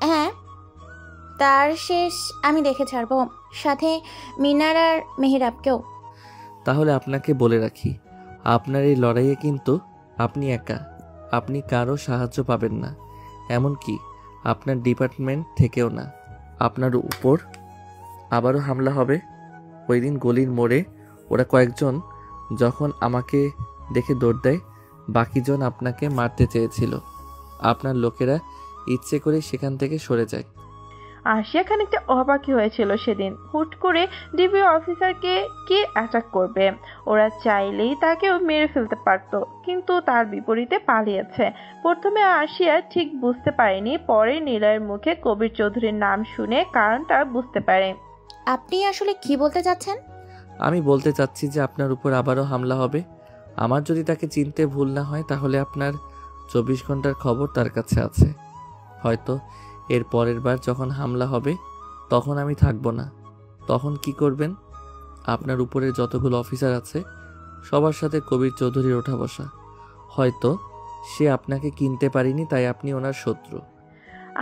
হ্যাঁ, তার শেষ আমি দেখে ছাড়বো, সাথে মিনার আর মেহরাবকেও। তাহলে আপনাকে বলে রাখি, আপনার এই লড়াইয়ে কিন্তু আপনি একা। আপনি কারো সাহায্য পাবেন না, এমনকি আপনার ডিপার্টমেন্ট থেকেও না। আপনার উপর আবারও হামলা হবে। ওই দিন গলির মোড়ে ওরা কয়েকজন যখন আমাকে দেখে দৌড় দেয়, বাকিজন আপনাকে মারতে চেয়েছিল। আপনার লোকেরা ইচ্ছে করে সেখান থেকে সরে যায়। আরশিয়া খানিকটা অবাকই হয়েছিল সেদিন। হুট করে ডিবি অফিসারকে কে অ্যাটাক করবে? ওরা চাইলেই তাকেও মেরে ফেলতে পারত, কিন্তু তার বিপরীতে পালিয়েছে। প্রথমে আরশিয়া ঠিক বুঝতে পারেনি, পরে নিলয়ের মুখে কবির চৌধুরীর নাম শুনে কারণটা বুঝতে পারে। আপনি আসলে কি বলতে চাচ্ছেন? আমি বলতে চাচ্ছি যে আপনার উপর আবারও হামলা হবে। আমার যদি তাকে চিনতে ভুল না হয়, তাহলে আপনার 24 ঘন্টার খবর তার কাছে আছে। হয়তো এর পরের বার যখন হামলা হবে তখন আমি থাকবো না। তখন কি করবেন? আপনার উপরের যতগুলো অফিসার আছে সবার সাথে কবির চৌধুরীর ওঠা বসা। হয়তো সে আপনাকে কিনতে পারেনি, তাই আপনি ওনার শত্রু।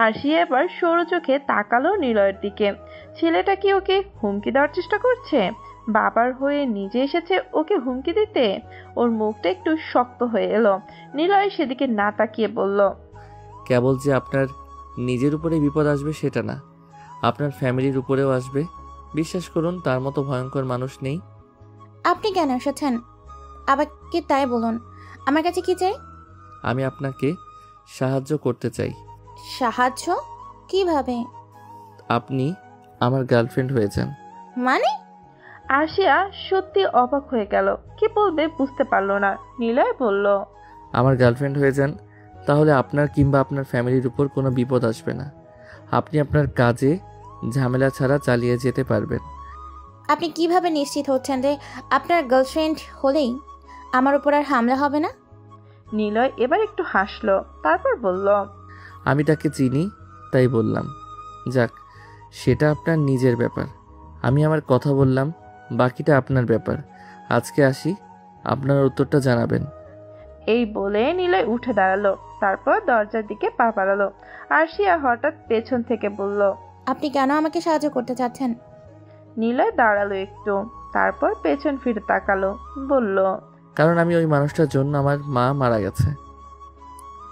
আরশিয়া এবার সরু চোখে তাকালো নিলয়ের দিকে। ছেলেটা কি ওকে হুমকি দেওয়ার চেষ্টা করছে? বাবার হয়ে নিজে এসেছে ওকে হুমকি দিতে। ওর মুখটা একটু শক্ত হয়ে এলো। নিলয় সেদিকে না তাকিয়ে বলল, কেবল যে আপনার নিজের উপরে বিপদ আসবে সেটা না, আপনার ফ্যামিলির উপরেও আসবে। বিশ্বাস করুন, তার মতো ভয়ঙ্কর মানুষ নেই। আপনি কেন এসেছেন? আবার কি তাই বলুন। আমার কাছে কি চাই? আমি আপনাকে সাহায্য করতে চাই। সাহায্য? কিভাবে? আপনি আমার গার্লফ্রেন্ড হয়ে যান। মানে? আরশিয়া সত্যি অবাক হয়ে গেল, কি বলবে বুঝতে পারলো না। নিলয় বলল, আমার গার্লফ্রেন্ড হয়ে যান, তাহলে আপনার কিংবা আপনার ফ্যামিলির উপর কোনো বিপদ আসবে না। আপনি আপনার কাজে ঝামেলা ছাড়া চালিয়ে যেতে পারবেন। আপনি কিভাবে নিশ্চিত হচ্ছেন যে আপনার গার্লফ্রেন্ড হলেই আমার উপর আর হামলা হবে না? নিলয় এবার একটু হাসলো, তারপর বলল, আমি তাকে চিনি তাই বললাম। যাক, সেটা আপনার নিজের ব্যাপার। আমি আমার কথা বললাম, বাকিটা আপনার ব্যাপার। আজকে আসি, আপনার উত্তরটা জানাবেন। এই বলে নিলয় উঠে দাঁড়ালো, তারপর দরজার দিকে পা বাড়ালো। আরশিয়া হঠাৎ পেছন থেকে বলল, আপনি কেন আমাকে সাহায্য করতে চাচ্ছেন? নিলয় দাঁড়ালো একটু, তারপর পেছন ফিরে তাকালো, বলল, কারণ আমি ওই মানুষটার জন্য আমার মা মারা গেছে।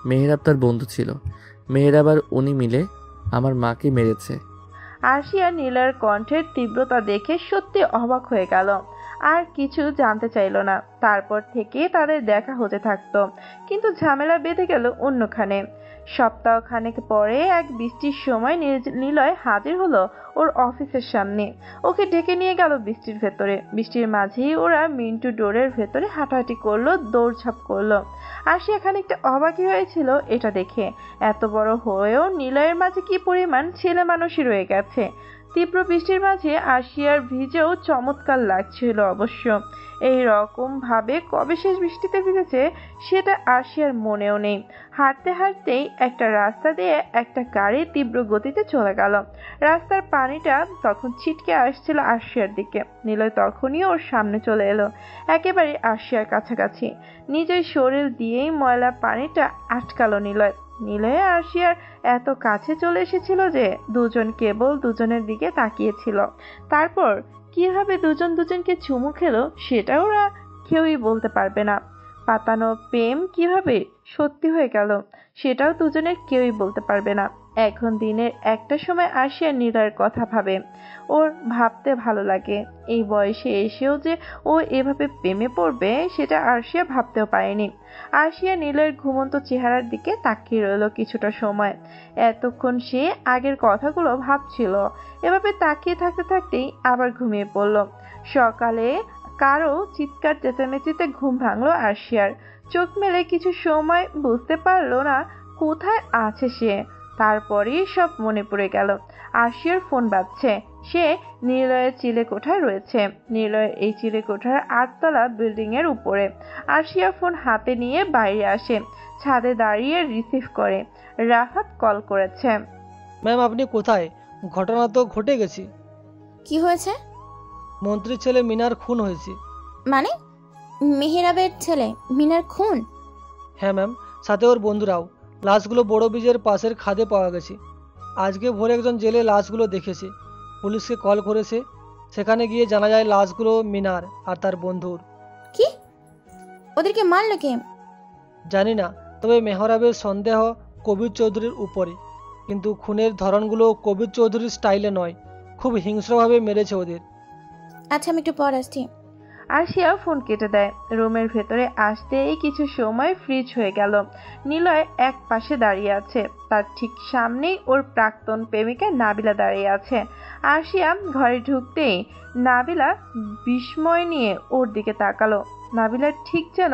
মেহেরাব তার বন্ধু ছিল। মেহেরাব আর উনি মিলে আমার মাকে মেরেছে। আরশিয়া নিলয়ের কণ্ঠের তীব্রতা দেখে সত্যি অবাক হয়ে গেল, আর কিছু জানতে চাইল না। তারপর থেকে তাদের দেখা হতে থাকতো, কিন্তু ঝামেলা বেঁধে গেল অন্যখানে। সপ্তাহখানেক পরে এক বৃষ্টির সময় নিলয় হাজির হলো ওর অফিসের সামনে। ওকে ডেকে নিয়ে গেল বৃষ্টির ভেতরে। বৃষ্টির মাঝেই ওরা মিন্টু ডোরের ভেতরে হাঁটাহাঁটি করলো, দৌড়ঝাঁপ করলো। আর সে খানিকটা অবাকই হয়েছিল এটা দেখে। এত বড় হয়েও নিলয়ের মাঝে কি পরিমাণ ছেলে মানুষই রয়ে গেছে। তীব্র বৃষ্টির মাঝে আরশিয়ার ভিজেও চমৎকার লাগছিল অবশ্য। এই রকম ভাবে কবে শেষ বৃষ্টিতে ভিজেছে সেটা আরশিয়ার মনেও নেই। হাঁটতে হাঁটতেই একটা রাস্তা দিয়ে একটা গাড়ি তীব্র গতিতে চলে গেল। রাস্তার পানিটা তখন ছিটকে আসছিল আরশিয়ার দিকে। নিলয় তখনই ওর সামনে চলে এলো, একেবারে আরশিয়ার কাছাকাছি। নিজের শরীর দিয়েই ময়লা পানিটা আটকালো নিলয়। নিলয় আরশিয়ার এত কাছে চলে এসেছিল যে দুজন কেবল দুজনের দিকে তাকিয়েছিল। তারপর কিভাবে দুজন দুজনকে চুমু খেলো সেটা ওরা কেউই বলতে পারবে না। পাতানো প্রেম কিভাবে সত্যি হয়ে গেল সেটাও দুজনের কেউই বলতে পারবে না। এখন দিনের একটা সময় আরশিয়া নিলয়ের কথা ভাবে, ওর ভাবতে ভালো লাগে। এই বয়সে এসেও যে ও এভাবে প্রেমে পড়বে সেটা আরশিয়া ভাবতেও পারেনি। আরশিয়া নিলয়ের ঘুমন্ত চেহারার দিকে তাকিয়ে রইল কিছুটা সময়। এতক্ষণ সে আগের কথাগুলো ভাবছিল। এভাবে তাকিয়ে থাকতে থাকতেই আবার ঘুমিয়ে পড়ল। সকালে কারো চিৎকার চেঁচামেচিতে ঘুম ভাঙলো আরশিয়ার। চোখ মেলে কিছু সময় বুঝতে পারলো না কোথায় আছে সে। তারপরেই সব মনে পড়ে গেল। আরশিয়ার ফোন বাজছে। সে নিলয়ের চিলেকোঠায় রয়েছে। নিলয়ের এই চিলেকোঠার 8তলা বিল্ডিং এর উপরে। আরশিয়া ফোন হাতে নিয়ে বাইরে আসে, ছাদে দাঁড়িয়ে রিসিভ করে। রাফাত কল করেছে। ম্যাম আপনি কোথায়? ঘটনা তো ঘটে গেছি। কি হয়েছে? মন্ত্রীর ছেলে মিনার খুন হয়েছে। মানে? মেহেরাবের ছেলে মিনার খুন? হ্যাঁ ম্যাম, সাথে ওর বন্ধুরাও। লাশগুলো বড় ব্রিজের পাশের খাদে পাওয়া গেছে। আজকে ভোরে একজন জেলে লাশগুলো দেখেছে, পুলিশকে কল করেছে। সেখানে গিয়ে জানা যায় লাশগুলো মিনার আর তার বন্ধুর। কি? ওদেরকে মারলো কে? জানি না, তবে মেহরাবের সন্দেহ কবির চৌধুরীর উপরে। কিন্তু খুনের ধরনগুলো কবির চৌধুরীর স্টাইলে নয়, খুব হিংস্রভাবে মেরেছে ওদের। আচ্ছা, আমি একটু পর আসছি। আরশিয়া ফোন কেটে দেয়। রুমের ভেতরে আসতেই কিছু সময় ফ্রিজ হয়ে গেল। নিলয় এক পাশে দাঁড়িয়ে আছে, তার ঠিক সামনেই ওর প্রাক্তন প্রেমিকা নাবিলা দাঁড়িয়ে আছে। আরশিয়া ঘরে ঢুকতেই নাবিলা বিস্ময় নিয়ে ওর দিকে তাকালো। নাবিলা ঠিক যেন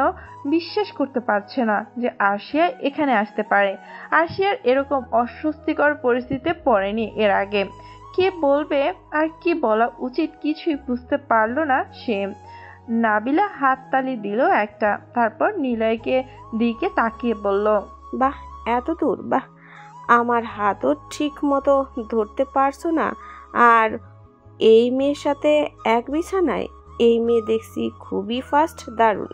বিশ্বাস করতে পারছে না যে আরশিয়া এখানে আসতে পারে। আরশিয়ার এরকম অস্বস্তিকর পরিস্থিতিতে পড়েনি এর আগে। কে বলবে আর কি বলা উচিত কিছুই বুঝতে পারলো না সে। নাবিলা হাততালি দিল একটা, তারপর নিলয়কে দিকে তাকিয়ে বলল, বাহ, এত দূর! বাহ, আমার হাতও ঠিক মতো ধরতে পারছো না। আর এই মেয়ের সাথে এক বিছানায়? এই মেয়ে দেখছি খুবই ফাস্ট, দারুণ।